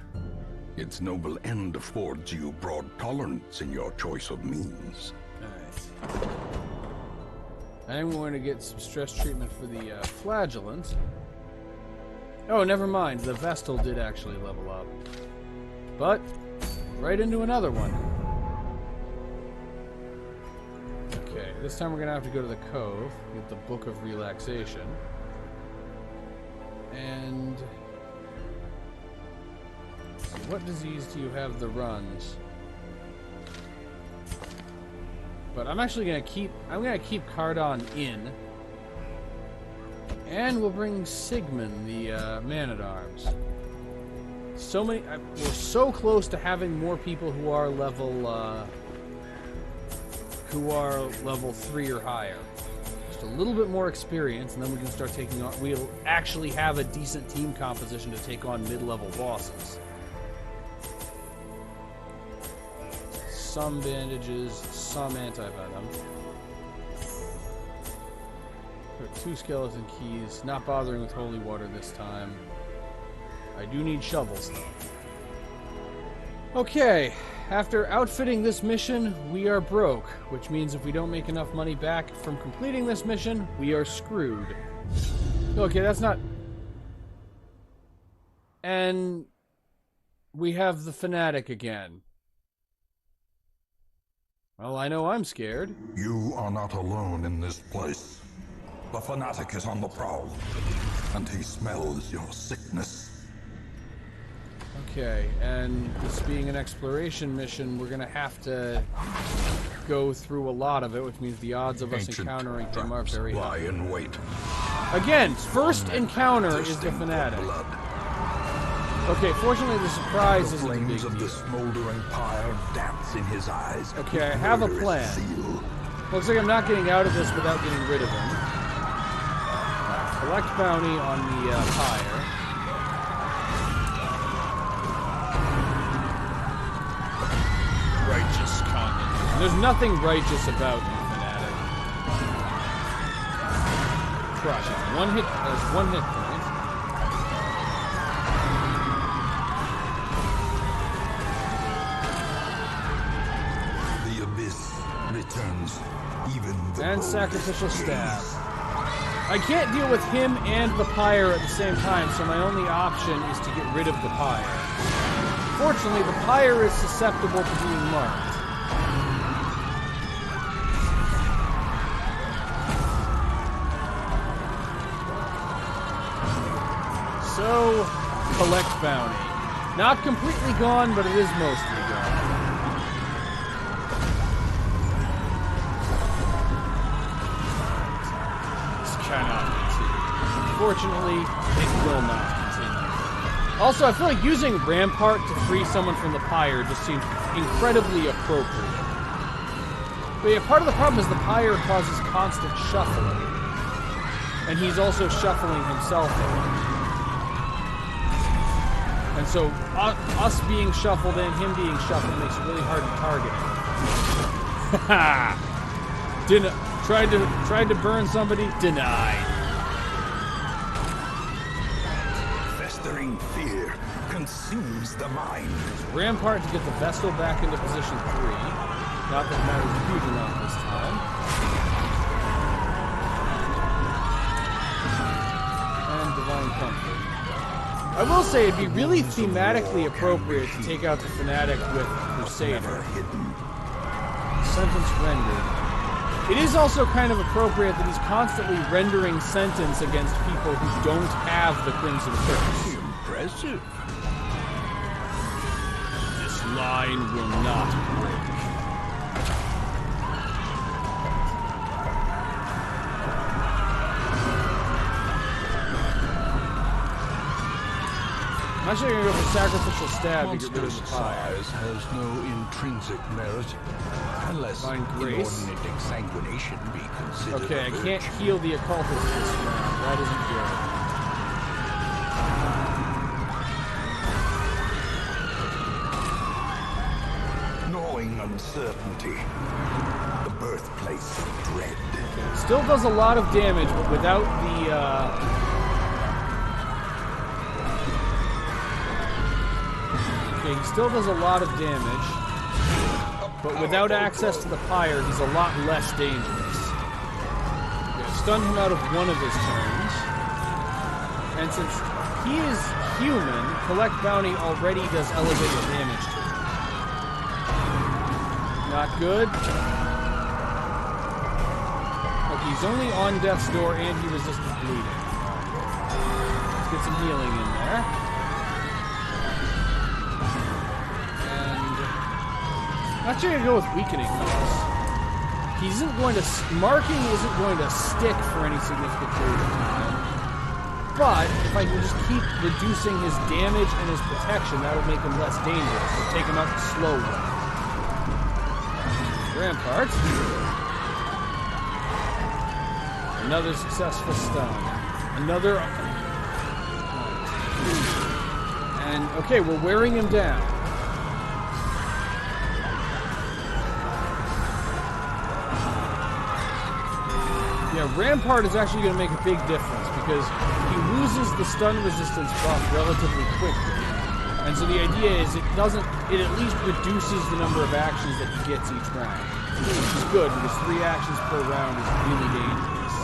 Its noble end affords you broad tolerance in your choice of means. Alright. I'm going to get some stress treatment for the flagellant. Oh, never mind. The Vestal did actually level up. But, right into another one. Okay, this time we're going to have to go to the Cove, get the Book of Relaxation. And... let's see, what disease do you have the runs? But I'm actually gonna keep Cardon in. And we'll bring Sigmund, the man-at-arms. We're so close to having more people who are level 3 or higher. Just a little bit more experience, and then we can start taking on. We'll actually have a decent team composition to take on mid-level bosses. Some bandages, some anti-venom. 2 skeleton keys. Not bothering with holy water this time. I do need shovels, though. Okay, after outfitting this mission, we are broke, which means if we don't make enough money back from completing this mission, we are screwed. Okay, that's not... And we have the fanatic again. Well, I know I'm scared. You are not alone in this place. The fanatic is on the prowl, and he smells your sickness. Okay, and this being an exploration mission, we're gonna have to go through a lot of it, which means the odds of us encountering him are very high. Lie in wait. Again, first encounter is the fanatic. Okay, fortunately the surprise isn't a big Flames of deal. the smoldering pyre dance in his eyes. Okay, I have a plan. Looks like I'm not getting out of this without getting rid of him. Collect bounty on the pyre. Righteous condemnation. There's nothing righteous about you, fanatic. Crush it. One hit point. The abyss returns even the And boldest sacrificial gaze. stab. I can't deal with him and the pyre at the same time, so my only option is to get rid of the pyre. Fortunately, the pyre is susceptible to being marked. So, collect bounty. Not completely gone, but it is mostly gone. Cannot continue. Unfortunately, it will not continue. Also, I feel like using Rampart to free someone from the pyre just seems incredibly appropriate. But yeah, part of the problem is the pyre causes constant shuffling. And he's also shuffling himself around. And so, us being shuffled and him being shuffled makes it really hard to target him. Haha! Didn't... Tried to burn somebody? Denied. Festering fear consumes the mind. Rampart to get the Vestal back into position 3. Not that it matters a huge amount this time. And Divine Comfort. I will say it'd be really thematically appropriate to take out the Fanatic with Crusader. Sentence rendered. It is also kind of appropriate that he's constantly rendering sentence against people who don't have the Crimson Curse. Impressive. This line will not break. I'm actually going to go for Sacrificial Stab to get rid of the pyre. Size has no intrinsic merit, unless Find grace. inordinate exsanguination be considered. Okay, I can't heal the occultist this round. That isn't good. Gnawing uncertainty, the birthplace of dread. Still does a lot of damage, but without the, Okay, he still does a lot of damage, but without access to the pyre, he's a lot less dangerous. Okay, stunned him out of one of his turns. And since he is human, Collect Bounty already does elevated damage to him. Not good. Okay, he's only on death's door and he resisted bleeding. Let's get some healing in there. And I'm actually gonna go with weakening moves. Marking isn't going to stick for any significant period of time. But if I can just keep reducing his damage and his protection, that'll make him less dangerous. It'll take him out the slow way. Rampart. Another successful stun. Another. And okay, we're wearing him down. Yeah, Rampart is actually going to make a big difference because he loses the stun resistance buff relatively quickly. And so the idea is it at least reduces the number of actions that he gets each round. Which is good because 3 actions per round is really dangerous.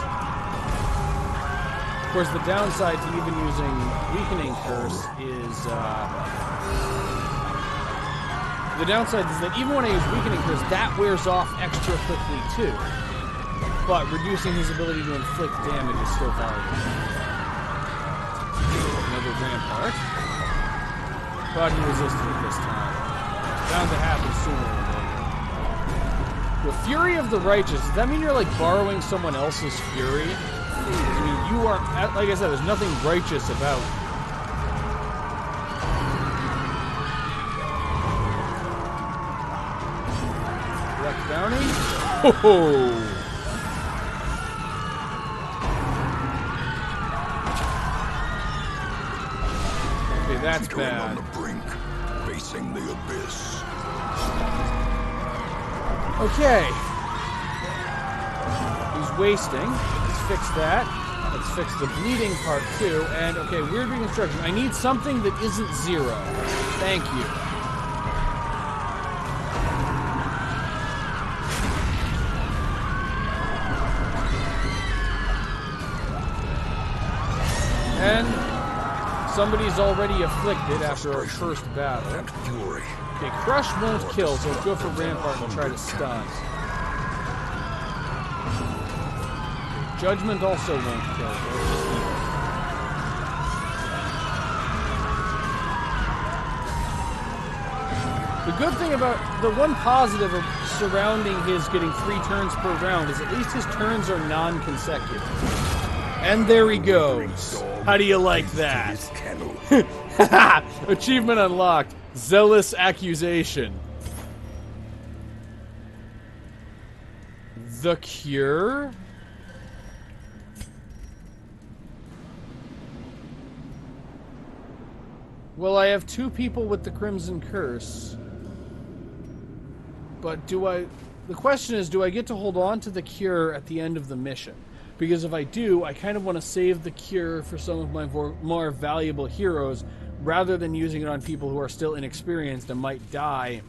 Of course, the downside to even using Weakening Curse is... the downside is that even when I use Weakening Curse, that wears off extra quickly too. But reducing his ability to inflict damage is still valuable. Another Rampart. But he resisted it this time. It's bound to happen sooner or later. The Fury of the Righteous, does that mean you're like borrowing someone else's fury? I mean, you are, like I said, there's nothing righteous about it. Collect bounty. Ho-ho! That's bad. On the brink, facing the abyss. Okay. He's wasting. Let's fix that. Let's fix the bleeding part too. And okay, weird reconstruction. I need something that isn't 0. Thank you. And somebody's already afflicted after our first battle. Okay, Crush won't kill, so let's go for Rampart and try to stun. Judgment also won't kill. The good thing about the one positive of surrounding his getting 3 turns per round is at least his turns are non-consecutive. And there he goes. How do you like that? Achievement unlocked. Zealous Accusation. The Cure? Well, I have 2 people with the Crimson Curse. But the question is, do I get to hold on to the Cure at the end of the mission? Because if I do, I kind of want to save the Cure for some of my more valuable heroes, rather than using it on people who are still inexperienced and might die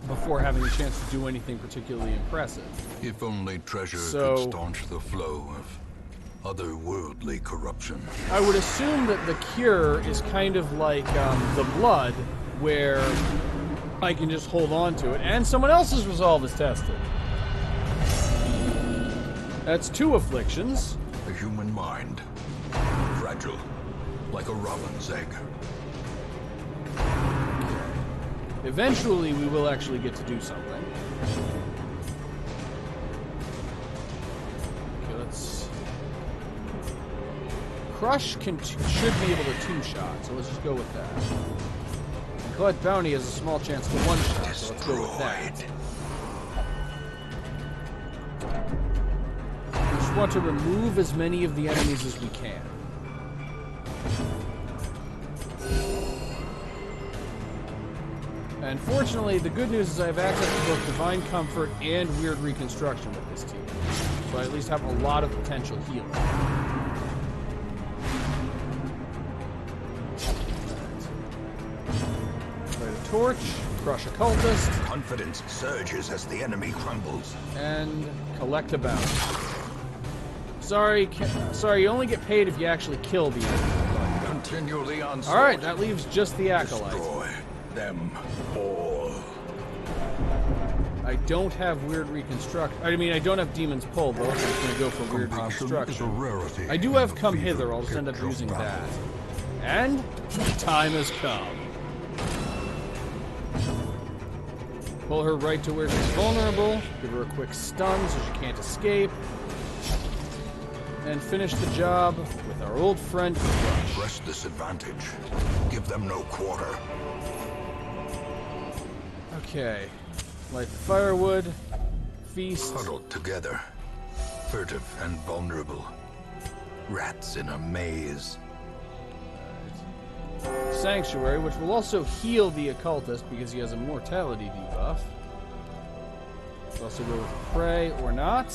before having a chance to do anything particularly impressive. If only treasure could staunch the flow of otherworldly corruption. I would assume that the Cure is kind of like the Blood, where I can just hold on to it, and someone else's resolve is tested. That's 2 afflictions. The human mind, fragile, like a robin's egg. Eventually, we will actually get to do something. Okay, let's... Crush should be able to 2-shot, so let's just go with that. And Collect Bounty has a small chance to 1-shot, so let's go with that. We just want to remove as many of the enemies as we can. And fortunately, the good news is I have access to both Divine Comfort and Weird Reconstruction with this team. So I at least have a lot of potential healing. Light a torch, crush a cultist. Confidence surges as the enemy crumbles. And collect a bounty. Sorry, you only get paid if you actually kill the enemy. Continually onslaught. Alright, that leaves just the Acolyte. Destroy them all. I don't have Weird Reconstruction. I mean, I don't have Demon's Pull, but I'm just going to go for Weird Reconstruction. I do have Come Hither, I'll just end up using that. And the time has come. Pull her right to where she's vulnerable. Give her a quick stun so she can't escape. And finish the job with our old friend Crush. Press this advantage. Give them no quarter. Okay. Light the firewood. Feast. Huddled together. Furtive and vulnerable. Rats in a maze. Sanctuary, which will also heal the occultist because he has a mortality debuff. We'll also go with prey or not.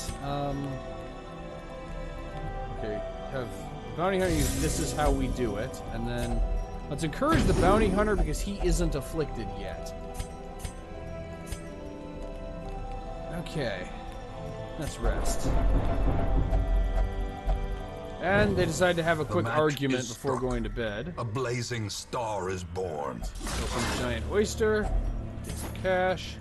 Okay, have bounty hunter use this is how we do it, and then let's encourage the bounty hunter because he isn't afflicted yet. Okay, let's rest. And they decide to have a quick argument before going to bed. A blazing star is born. Open a giant oyster, get some cash.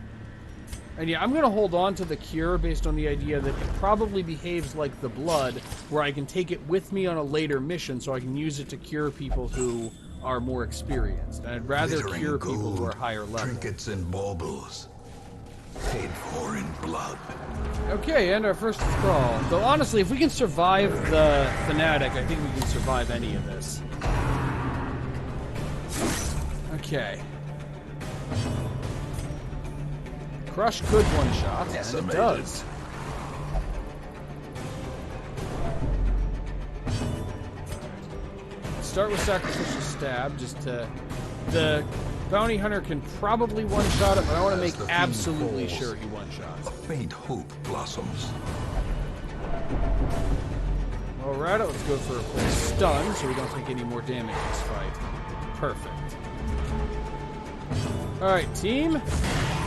And yeah, I'm going to hold on to the cure based on the idea that it probably behaves like the blood, where I can take it with me on a later mission so I can use it to cure people who are more experienced. And I'd rather cure people who are higher level. Trinkets and baubles. Paid for in blood. Okay, and our first crawl. Though honestly, if we can survive the fanatic, I think we can survive any of this. Okay. Crush could one-shot, and it does. Start with Sacrificial Stab, just to... The bounty hunter can probably one-shot it, but I want to make absolutely sure he one-shots. A faint hope blossoms. Alright, let's go for a quick stun, so we don't take any more damage in this fight. Perfect. Alright, team.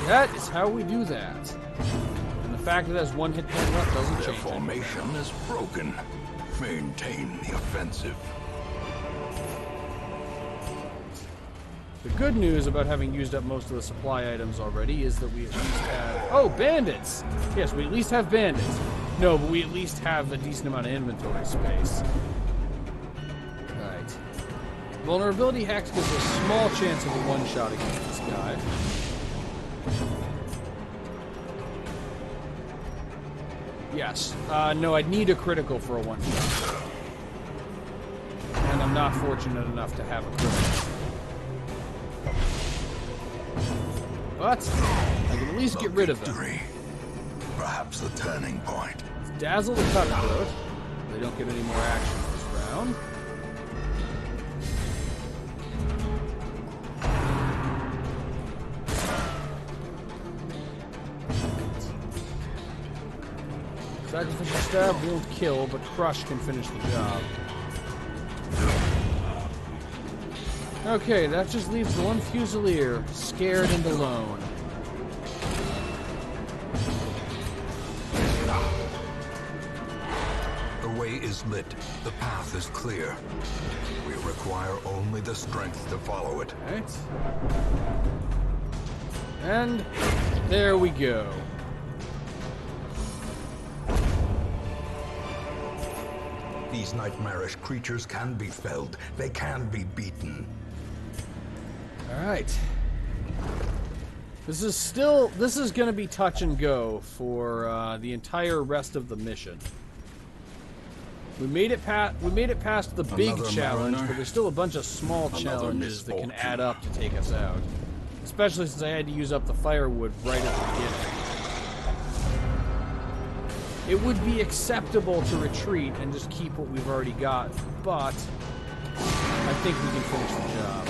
That is how we do that. And the fact that it has one hit point left doesn't change. Their formation is broken. Maintain the offensive. The good news about having used up most of the supply items already is that we at least have... Oh, bandits! Yes, we at least have bandits. No, but we at least have a decent amount of inventory space. Alright. Vulnerability Hacks gives a small chance of a one-shot against this guy. Yes. No, I'd need a critical for a one-shot. And I'm not fortunate enough to have a critical. But I can at least get rid of them. Perhaps the turning point. Dazzle the Cutthroat. They don't get any more actions this round. Sacrificial Stab won't kill, but Crush can finish the job. Okay, that just leaves the one Fusilier, scared and alone. The way is lit. The path is clear. We require only the strength to follow it. Right. And there we go. These nightmarish creatures can be felled. They can be beaten. Alright. This is going to be touch and go for the entire rest of the mission. We made it past the big challenge, but there's still a bunch of small challenges that can add up to take us out. Especially since I had to use up the firewood right at the beginning. It would be acceptable to retreat and just keep what we've already got, but I think we can finish the job.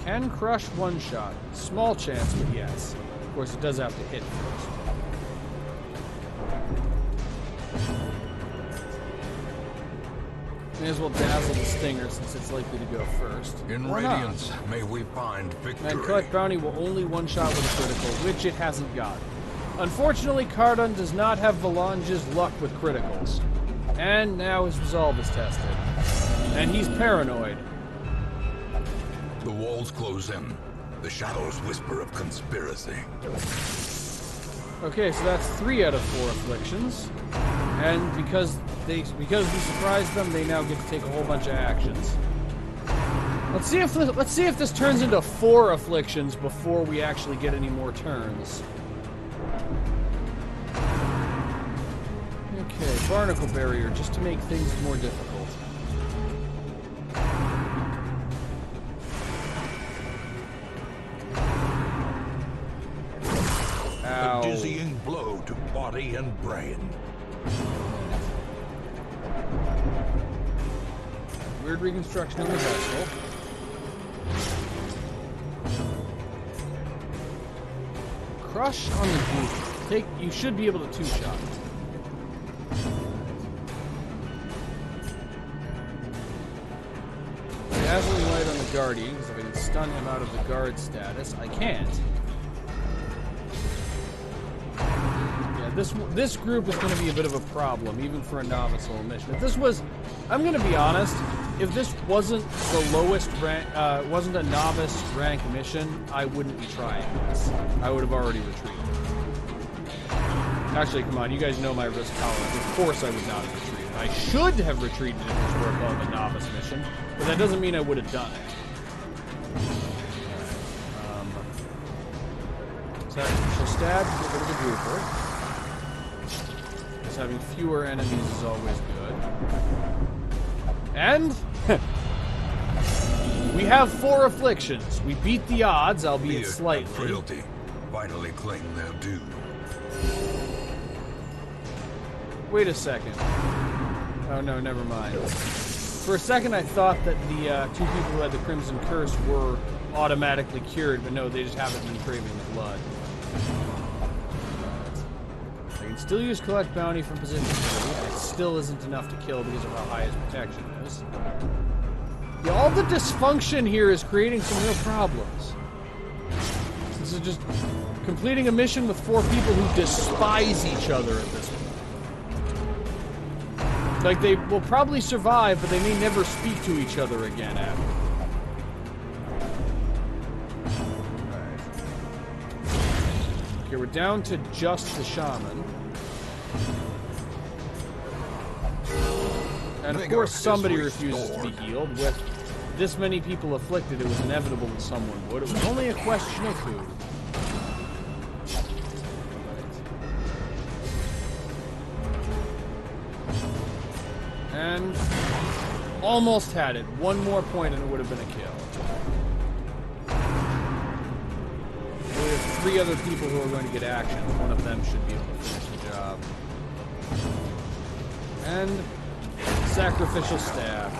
Can Crush one shot? Small chance, but yes. Of course, it does have to hit first. May as well dazzle the Stinger since it's likely to go first. In Radiance, may we find victory. And Collect Bounty will only one shot with a critical, which it hasn't got. Unfortunately, Cardon does not have Valange's luck with criticals. And now his resolve is tested. And he's paranoid. The walls close in. The shadows whisper of conspiracy. Okay, so that's 3 out of 4 afflictions. And because we surprised them, they now get to take a whole bunch of actions. Let's see if this turns into 4 afflictions before we actually get any more turns. Okay, barnacle barrier, just to make things more difficult. Ow. A dizzying blow to body and brain. Weird reconstruction of the vessel. Crush on the group. You should be able to 2-shot. Dazzling light on the Guardian, because if I can stun him out of the guard status, I can't. Yeah, this group is going to be a bit of a problem, even for a novice level mission. If this was, I'm going to be honest, if this wasn't the lowest rank, wasn't a novice rank mission, I wouldn't be trying this. I would have already retreated. Actually, come on, you guys know my risk tolerance. Of course I would not have retreated. I should have retreated if this were above a novice mission, but that doesn't mean I would have done it. Sacrificial stab to get rid of the grouper. Because having fewer enemies is always good. And we have 4 afflictions. We beat the odds, albeit Fear slightly. and frailty finally claim their due. Wait a second. Oh no, never mind. For a second I thought that the 2 people who had the Crimson Curse were automatically cured, but no, they just haven't been craving the blood. I can still use Collect Bounty from position 3. It still isn't enough to kill because of how high his protection is. Yeah, all the dysfunction here is creating some real problems. This is just completing a mission with 4 people who despise each other at this point. Like, they will probably survive, but they may never speak to each other again after. Alright. Okay, we're down to just the shaman. And of course somebody refuses to be healed. With this many people afflicted, it was inevitable that someone would. It was only a question of who. And almost had it. 1 more point and it would have been a kill. We have 3 other people who are going to get action. One of them should be able to finish the job. And sacrificial stab.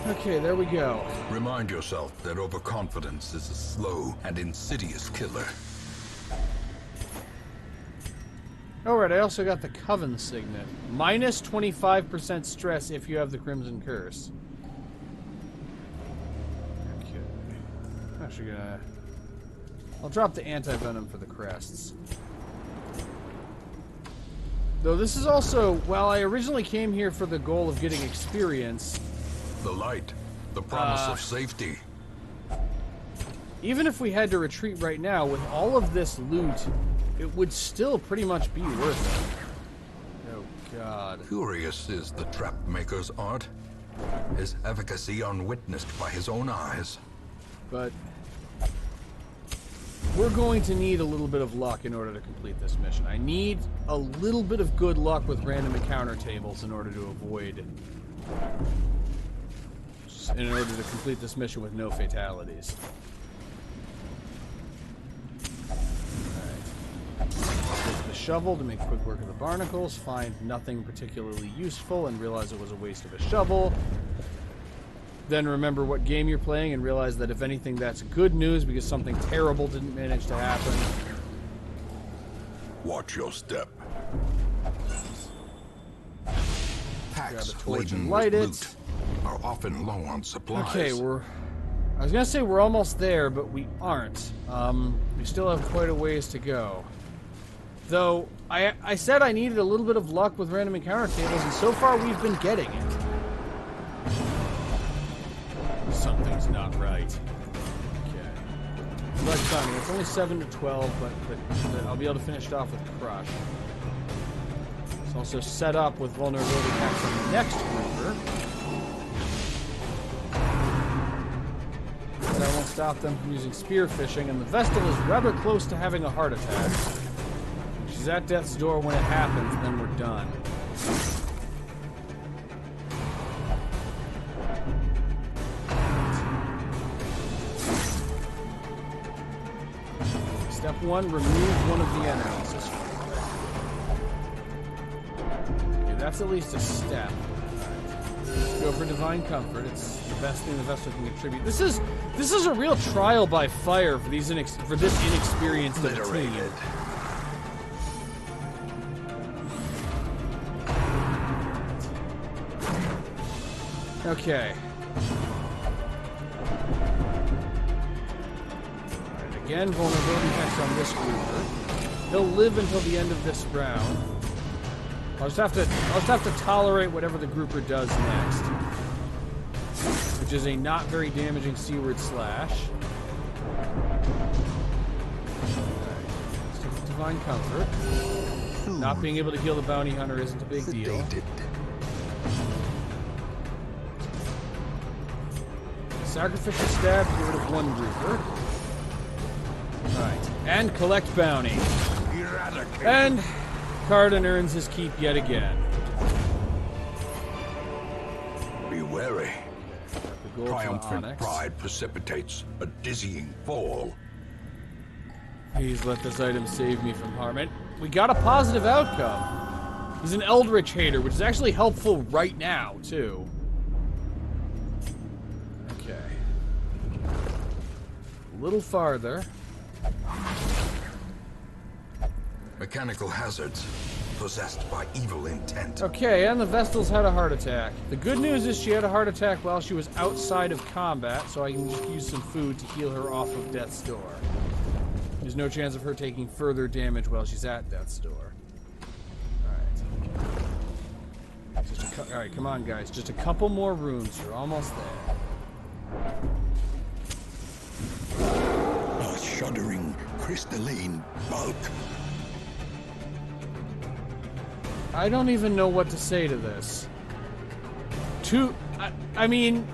Okay, there we go. Remind yourself that overconfidence is a slow and insidious killer. Alright, I also got the Coven Signet. Minus 25% stress if you have the Crimson Curse. Okay. I'm actually gonna... I'll drop the anti-venom for the crests. Though this is also... While I originally came here for the goal of getting experience... The light. The promise of safety. Even if we had to retreat right now, with all of this loot... It would still pretty much be worth it. Oh, God. Curious is the trap maker's art. His efficacy unwitnessed by his own eyes. But we're going to need a little bit of luck in order to complete this mission. I need a little bit of good luck with random encounter tables in order to avoid... in order to complete this mission with no fatalities. The shovel to make quick work of the barnacles, find nothing particularly useful and realize it was a waste of a shovel. Then remember what game you're playing and realize that if anything that's good news because something terrible didn't manage to happen. Watch your step. Grab Packs a torch laden and light with it. loot are often low on supplies. Okay, I was gonna say we're almost there, but we aren't. We still have quite a ways to go. Though, I said I needed a little bit of luck with random encounter tables, and so far we've been getting it. Something's not right. Okay. Like timing, it's only 7 to 12, but I'll be able to finish it off with Crush. It's also set up with vulnerability packs on the next grouper. stop them from using spearfishing, and the Vestal is rather close to having a heart attack. She's at death's door when it happens, then we're done. Step 1, remove one of the enemies. Okay, that's at least a step. Go for Divine Comfort. It's the best thing the Vestal can contribute. This is a real trial by fire for this inexperienced of a team. Okay. Alright, again, vulnerability checks on this grouper. He'll live until the end of this round. I'll just have to tolerate whatever the grouper does next. Which is a not very damaging seaward slash. Stick with Divine Comfort. Not being able to heal the bounty hunter isn't a big deal. Sacrificial stab to get rid of one grouper. Alright. And collect bounty. And Cardin earns his keep yet again. Be wary. Triumphant pride precipitates a dizzying fall. Please let this item save me from harm. And we got a positive outcome. He's an Eldritch hater, which is actually helpful right now, too. Okay. A little farther. Mechanical hazards possessed by evil intent. Okay, and the Vestal's had a heart attack. The good news is she had a heart attack while she was outside of combat, so I can just use some food to heal her off of death's door. There's no chance of her taking further damage while she's at death's door. Alright. Alright, come on, guys. Just a couple more runes. You're almost there. A shuddering, crystalline bulk. I don't even know what to say to this. I mean,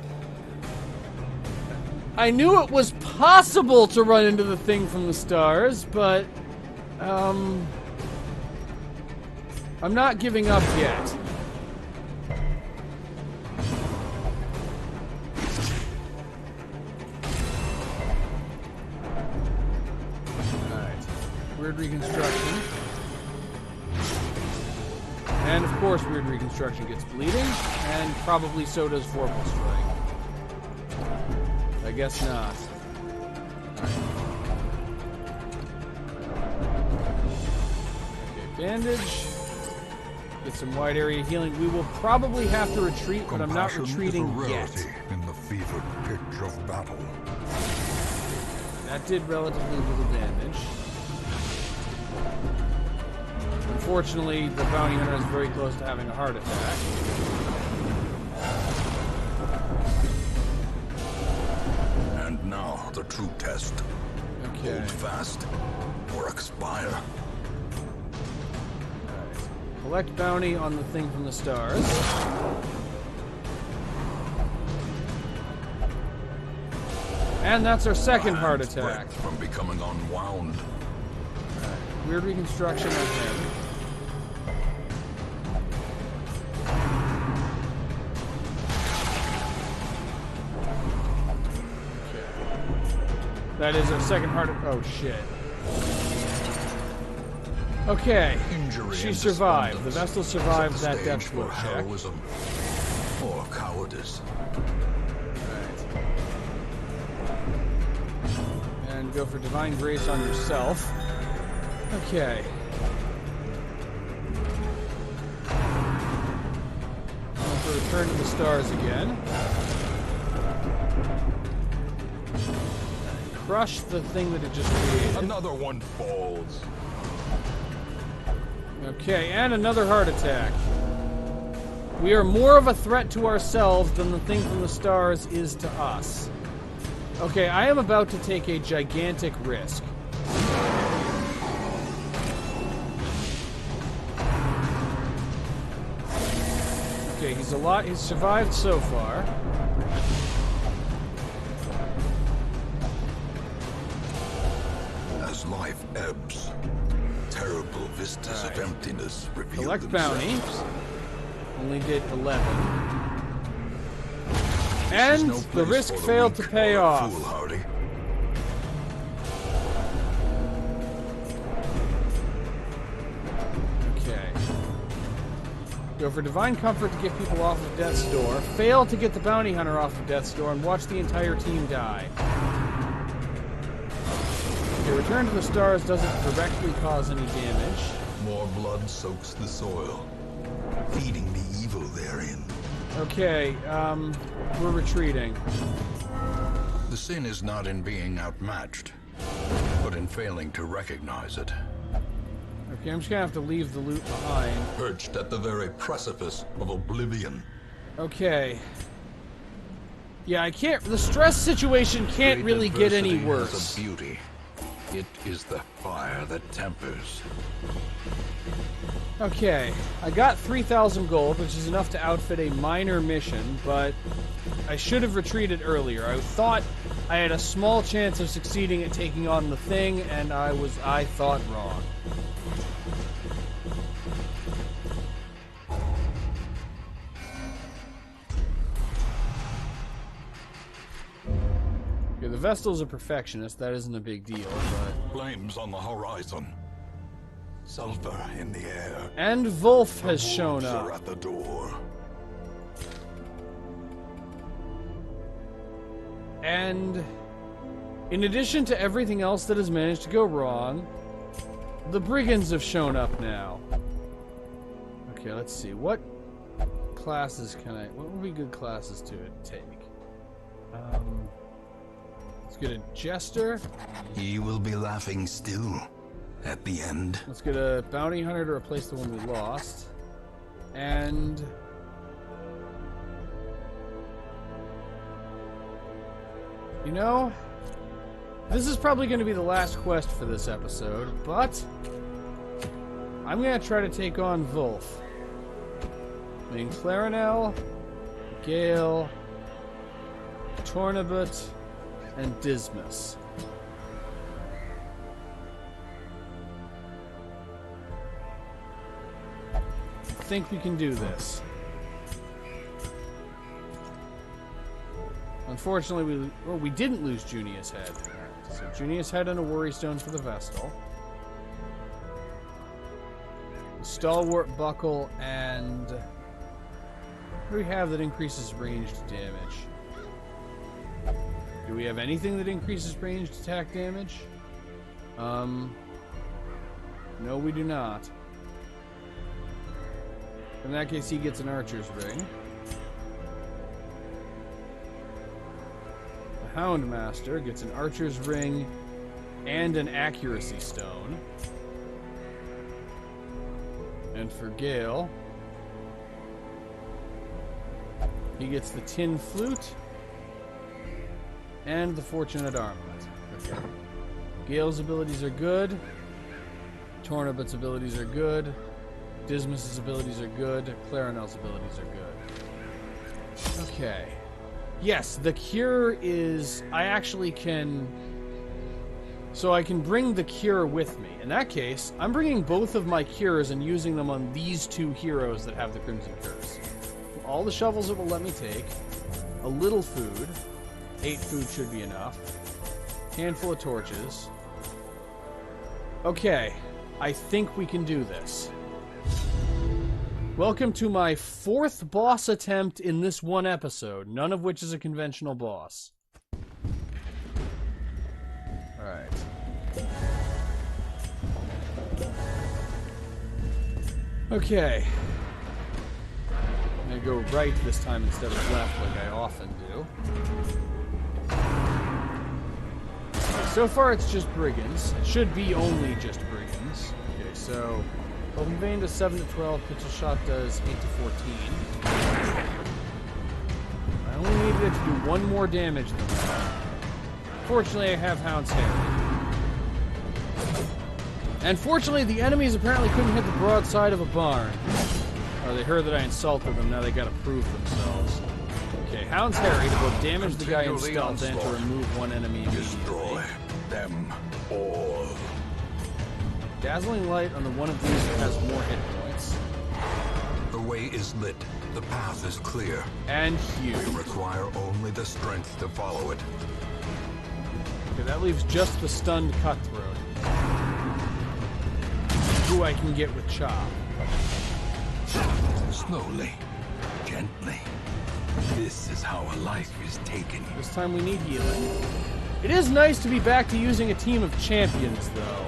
I knew it was possible to run into the thing from the stars, but I'm not giving up yet. Alright. Weird reconstruction. And of course, Weird Reconstruction gets bleeding, and probably so does Vorpal Strike. I guess not. Okay, bandage. Get some wide area healing. We will probably have to retreat, but I'm not retreating yet. In the fevered pitch of battle. That did relatively little damage. Unfortunately, the bounty hunter is very close to having a heart attack. And now the true test. Okay. Hold fast or expire. Right. Collect bounty on the thing from the stars. And that's our second heart attack. From becoming unwound. Right. Weird reconstruction on him. That is our second heart. Oh shit. Okay. She survived. The Vestal survived that death blow check. Heroism or cowardice. Right. And go for Divine Grace on yourself. Okay. Going for Return to the Stars again. Crush the thing that it just created. Another one falls. Okay, and another heart attack. We are more of a threat to ourselves than the thing from the stars is to us. Okay, I am about to take a gigantic risk. Okay, he's survived so far. depths. Terrible vistas of emptiness reveal Collect themselves. bounty. Only did 11. This And is no the place risk for the failed to weak pay or off. foolhardy. Okay. Go for Divine Comfort to get people off of Death's Door. Fail to get the Bounty Hunter off of Death's Door and watch the entire team die. Okay, Return to the Stars doesn't directly cause any damage. More blood soaks the soil, feeding the evil therein. Okay, we're retreating. The sin is not in being outmatched, but in failing to recognize it. Okay, I'm just gonna have to leave the loot behind. Perched at the very precipice of oblivion. Okay. Yeah, I can't. The stress situation can't Great really get any adversity has worse. a beauty. It is the fire that tempers. Okay, I got 3,000 gold, which is enough to outfit a minor mission, but I should have retreated earlier. I thought I had a small chance of succeeding at taking on the thing, and I thought wrong. Okay, the Vestal's a perfectionist, that isn't a big deal, but... Flames on the horizon. Sulfur in the air. And Wolf has shown Wolves up. are at the door. And in addition to everything else that has managed to go wrong, the brigands have shown up now. Okay, let's see. What classes what would be good classes to take? Let's get a Jester. He will be laughing still at the end. Let's get a Bounty Hunter to replace the one we lost. And... you know, this is probably going to be the last quest for this episode, but I'm going to try to take on Wolf. I mean, Clarinel, Gale, Tornabut, and Dismas. I think we can do this. Unfortunately, we didn't lose Junius Head. So Junius Head and a Worry Stone for the Vestal. Stalwart Buckle and... what do we have that increases ranged damage? Do we have anything that increases ranged attack damage? No, we do not. In that case, he gets an Archer's Ring. The Houndmaster gets an Archer's Ring and an Accuracy Stone. And for Gale, he gets the Tin Flute and the Fortunate Armlet. Okay. Gale's abilities are good. Tornabut's abilities are good. Dismas's abilities are good. Clarinel's abilities are good. Okay. Yes, the cure is... I actually can... so I can bring the cure with me. In that case, I'm bringing both of my cures and using them on these two heroes that have the Crimson Curse. All the shovels it will let me take. A little food. 8 food should be enough. Handful of torches. Okay. I think we can do this. Welcome to my 4th boss attempt in this one episode, none of which is a conventional boss. Alright. Okay. I'm gonna go right this time instead of left like I often do. So far it's just brigands. It should be only just brigands. Okay, so... Open Vein does 7 to 12, Pistol Shot does 8 to 14. I only needed it to do 1 more damage than that. Fortunately, I have Hound's Harry. And fortunately, the enemies apparently couldn't hit the broadside of a barn. Oh, they heard that I insulted them, now they gotta prove themselves. Okay, Hound's Harry to both damage the guy in stealth and to remove one enemy immediately. Destroy them all. Dazzling light on the one of these that has more hit points. The way is lit. The path is clear. And huge. We require only the strength to follow it. Okay, that leaves just the stunned cutthroat, who I can get with Chop. Slowly. Gently. This is how a life is taken. This time we need healing. It is nice to be back to using a team of champions, though.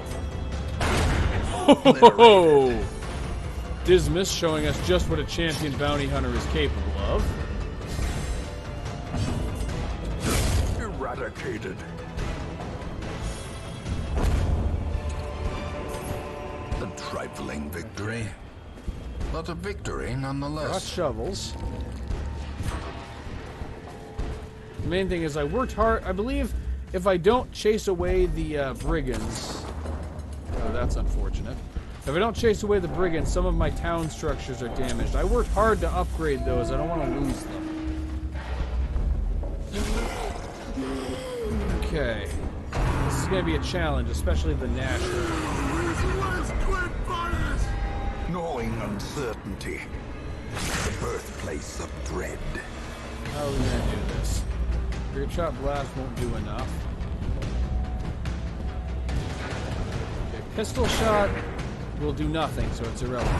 Oh! Dismas showing us just what a champion bounty hunter is capable of. Eradicated. A trifling victory, but a victory nonetheless. Got shovels. The main thing is I worked hard. I believe if I don't chase away the brigands... Oh, that's unfortunate. If I don't chase away the brigands, some of my town structures are damaged. I worked hard to upgrade those. I don't want to lose them. Okay. This is going to be a challenge, especially the Nasher. Gnawing uncertainty. The birthplace of dread. How are we going to do this? Your chop blast won't do enough. Okay, pistol shot will do nothing, so it's irrelevant.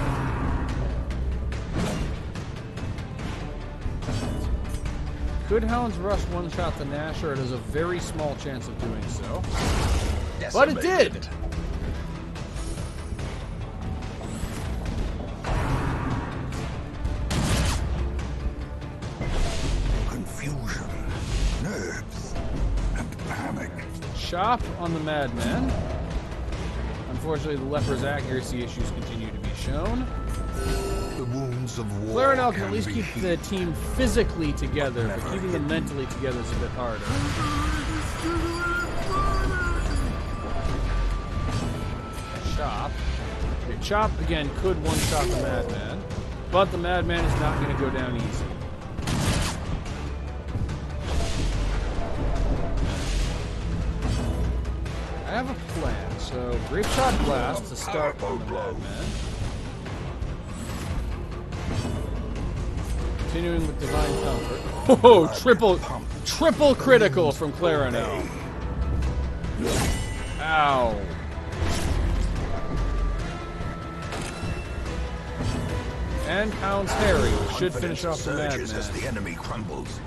Could Hound's Rush one-shot the Nasher? It has a very small chance of doing so. But it did! Confusion, nerves, and panic. Chop on the Madman. Unfortunately, the leper's accuracy issues continue to be shown. The wounds of war. Clarinel can at least keep the team physically together, but keeping them mentally together is a bit harder. Chop. Okay, Chop, again, could one-shot the Madman, but the Madman is not going to go down easy. I have a plan. So, Grape Shot Blast to start on the Madman. Continuing with Divine Comfort. Oh, triple critical from Clarinel. Ow. And Hound's Harry should finish off the Madman. As the enemy crumbles.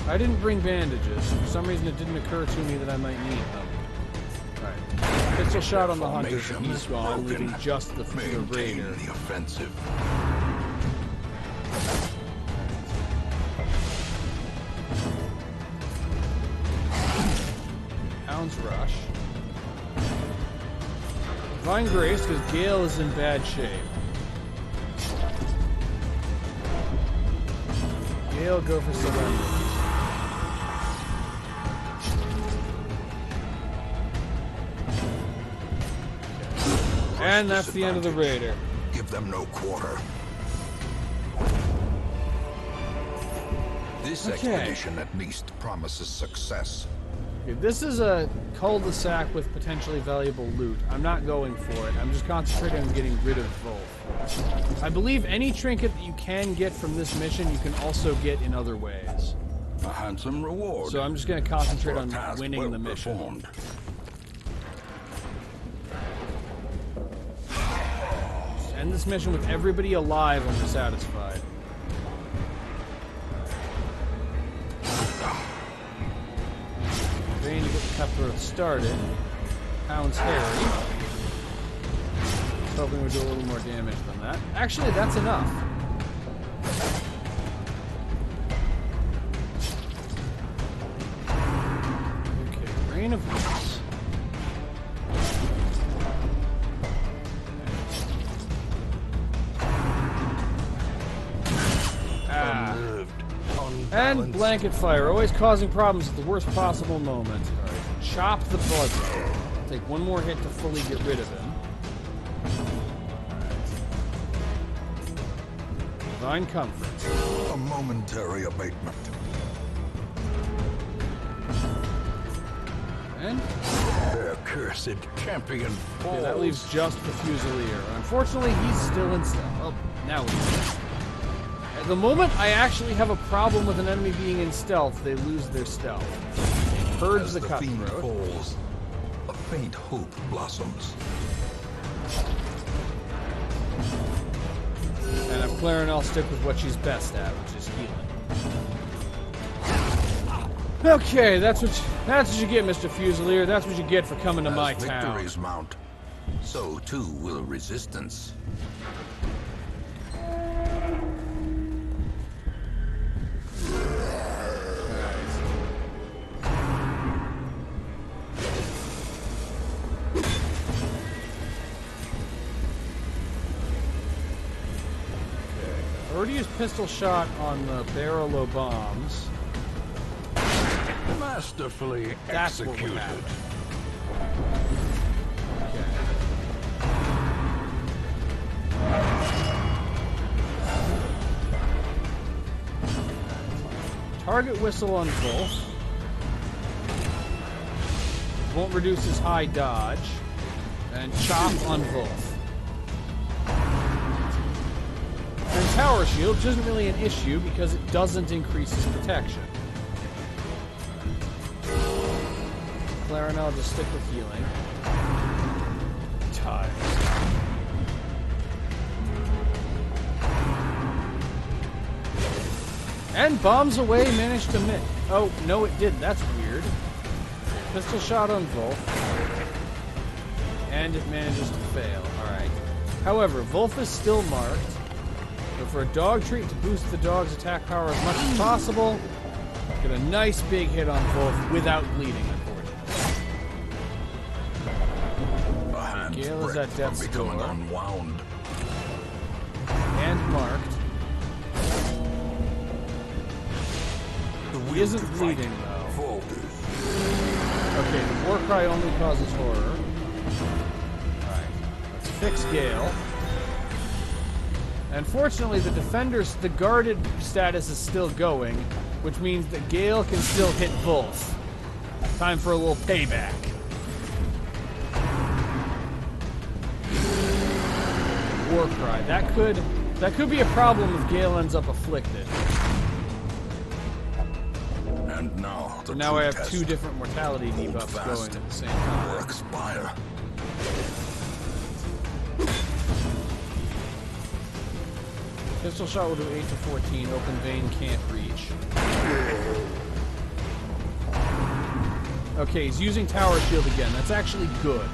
I didn't bring bandages. For some reason, it didn't occur to me that I might need them. Alright. Pistol shot on the hunter, so he's gone, leaving just the raider. The offensive. Hound's Rush. Divine Grace, because Gale is in bad shape. Gale, go for surrender. And that's the end of the raider. Give them no quarter. This expedition at least promises success. Okay, this is a cul-de-sac with potentially valuable loot. I'm not going for it. I'm just concentrating on getting rid of Volf. I believe any trinket that you can get from this mission, you can also get in other ways. A handsome reward. So I'm just going to concentrate on winning the mission. Performed. End this mission with everybody alive when we're satisfied. Vain to get the cutthroat started. Hound's Harry. Just hoping we do a little more damage than that. Actually, that's enough. Okay, Rain of Roots. And blanket fire, always causing problems at the worst possible moment. Alright, chop the blood. Take one more hit to fully get rid of him. Alright. Divine Comfort. A momentary abatement. And Their cursed champion falls. okay, that leaves just the Fusilier. Unfortunately, he's still in stealth. Oh, now he's at the moment, I actually have a problem with an enemy being in stealth. They lose their stealth. Purge As the fiend cutthroat. falls, a faint hope blossoms. And if Clarin, I'll stick with what she's best at, which is healing. Okay, that's what you get, Mr. Fusilier. That's what you get for coming to my town. Victories mount, so too will resistance. I already used pistol shot on the barrel of bombs. Masterfully That's what would executed. happen. Okay. Target whistle on Wolf. Won't reduce his high dodge. And chop on Wolf. And Tower Shield, which isn't really an issue because it doesn't increase his protection. Clarin, I'll just stick with healing. Time. And bombs away managed to miss. Oh, no it didn't. That's weird. Pistol shot on Wolf. And it manages to fail. Alright. However, Wolf is still marked. So for a dog treat to boost the dog's attack power as much as possible, get a nice big hit on Wolf without bleeding, unfortunately. A hand's Gale is breadth at death's from becoming door. unwound. And marked. He isn't bleeding, though. Falters. Okay, the war cry only causes horror. Alright, let's fix Gale. And fortunately, the guarded status is still going, which means that Gale can still hit Wolf. Time for a little payback. War cry. That could be a problem if Gale ends up afflicted. And now, So now I have two different mortality debuffs going at the same time. or expire. Pistol shot will do 8 to 14. Open vein can't reach. Okay, he's using tower shield again. That's actually good.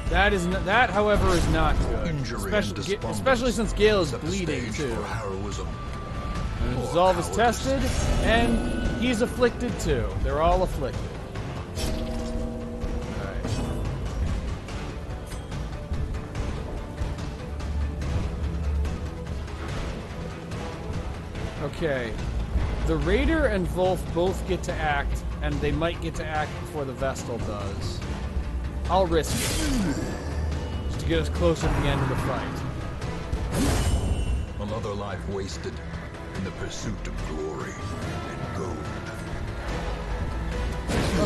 That, however, is not good. Injury and despondence Especially since Gale is set the bleeding stage too. for heroism. And or Resolve is cowardice. tested, and he's afflicted too. They're all afflicted. Alright. Okay. The Raider and Wolf both get to act, and they might get to act before the Vestal does. I'll risk it. Just to get us closer to the end of the fight. Another life wasted in the pursuit of glory and gold.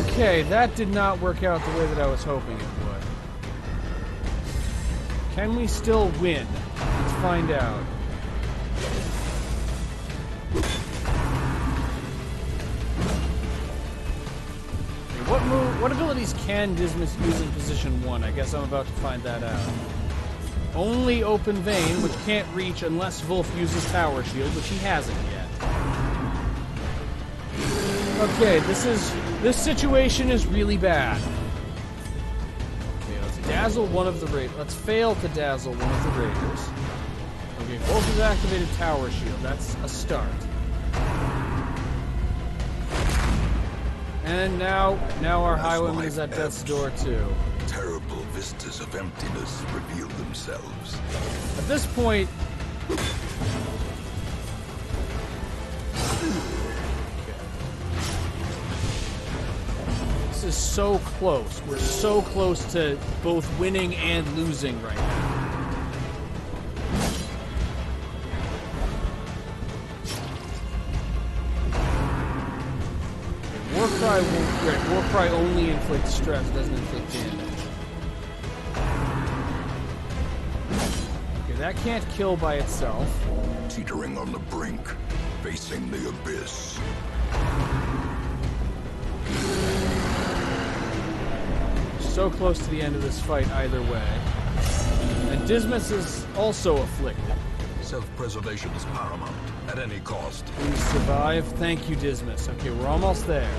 Okay, that did not work out the way that I was hoping it would. Can we still win? Let's find out. What abilities can Dismas use in position 1? I guess I'm about to find that out. Only Open Vein, which can't reach unless Wolf uses Tower Shield, which he hasn't yet. Okay, this situation is really bad. Okay, let's dazzle one of the Raiders. Let's fail to dazzle one of the Raiders. Okay, Wolf has activated Tower Shield. That's a start. And now our Highwayman is at death's door too. Terrible vistas of emptiness reveal themselves. At this point, this is so close. We're so close to both winning and losing right now. Warcry won't. Right, Warcry only inflicts stress, doesn't inflict damage. Okay, that can't kill by itself. Teetering on the brink, facing the abyss. So close to the end of this fight either way. And Dismas is also afflicted. Self-preservation is paramount, at any cost. Please survive. Thank you, Dismas. Okay, we're almost there.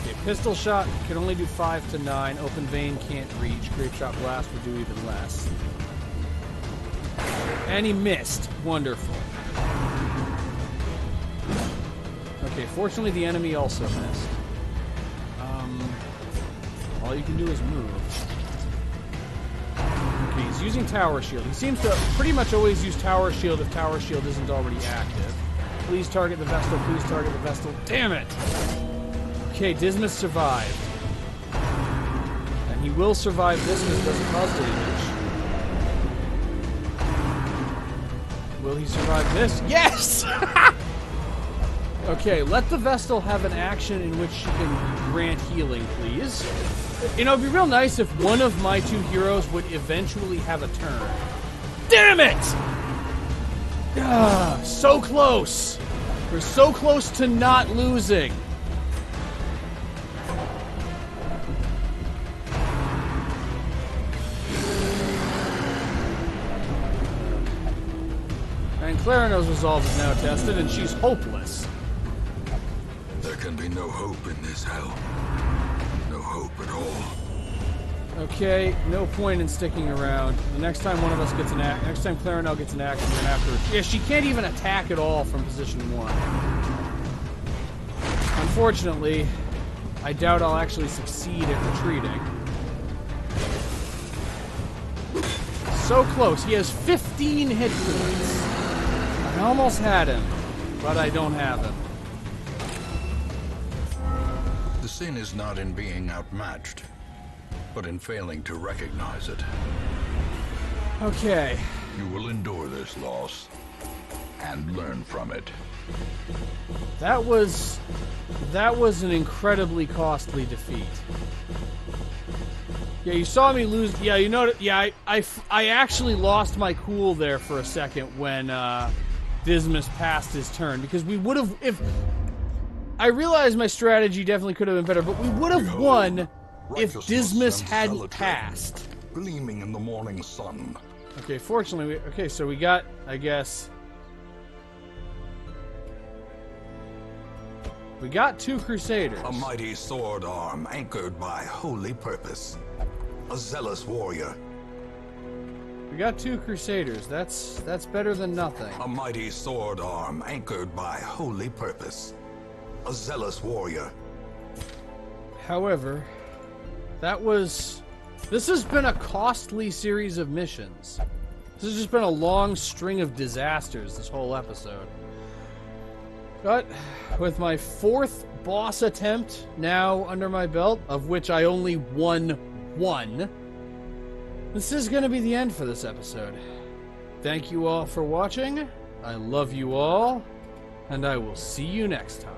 Okay, pistol shot can only do 5 to 9. Open vein can't reach. Grape shot blast would do even less. And he missed. Wonderful. Okay, fortunately the enemy also missed. All you can do is move. Okay, he's using Tower Shield. He seems to pretty much always use Tower Shield if Tower Shield isn't already active. Please target the Vestal, please target the Vestal. Damn it! Okay, Dismas survived. And he will survive this because it doesn't cause damage. Will he survive this? Yes! Okay, let the Vestal have an action in which she can grant healing, please. You know, it'd be real nice if one of my two heroes would eventually have a turn. Damn it! Ah, so close! We're so close to not losing. And Clarino's resolve is now tested, and she's hopeless. There can be no hope in this hell. No hope at all. Okay, no point in sticking around. The next time one of us gets an act, next time Clarino gets an action, we're gonna have to. Yeah, she can't even attack at all from position 1. Unfortunately, I doubt I'll actually succeed at retreating. So close. He has 15 hit points. I almost had him, but I don't have him. The sin is not in being outmatched, but in failing to recognize it. Okay. You will endure this loss and learn from it. That was an incredibly costly defeat. Yeah, you saw me lose. Yeah, you know. Yeah, I actually lost my cool there for a second when Dismas passed his turn, because we would have, if I realized my strategy definitely could have been better, but we would have won if Dismas hadn't passed. Gleaming in the morning sun. Okay, fortunately, so we got, I guess, we got 2 Crusaders. A mighty sword arm anchored by holy purpose. A zealous warrior. We got 2 Crusaders. That's better than nothing. A mighty sword arm anchored by holy purpose. A zealous warrior. However, this has been a costly series of missions. This has just been a long string of disasters, this whole episode. But with my 4th boss attempt now under my belt, of which I only won 1, this is going to be the end for this episode. Thank you all for watching. I love you all, and I will see you next time.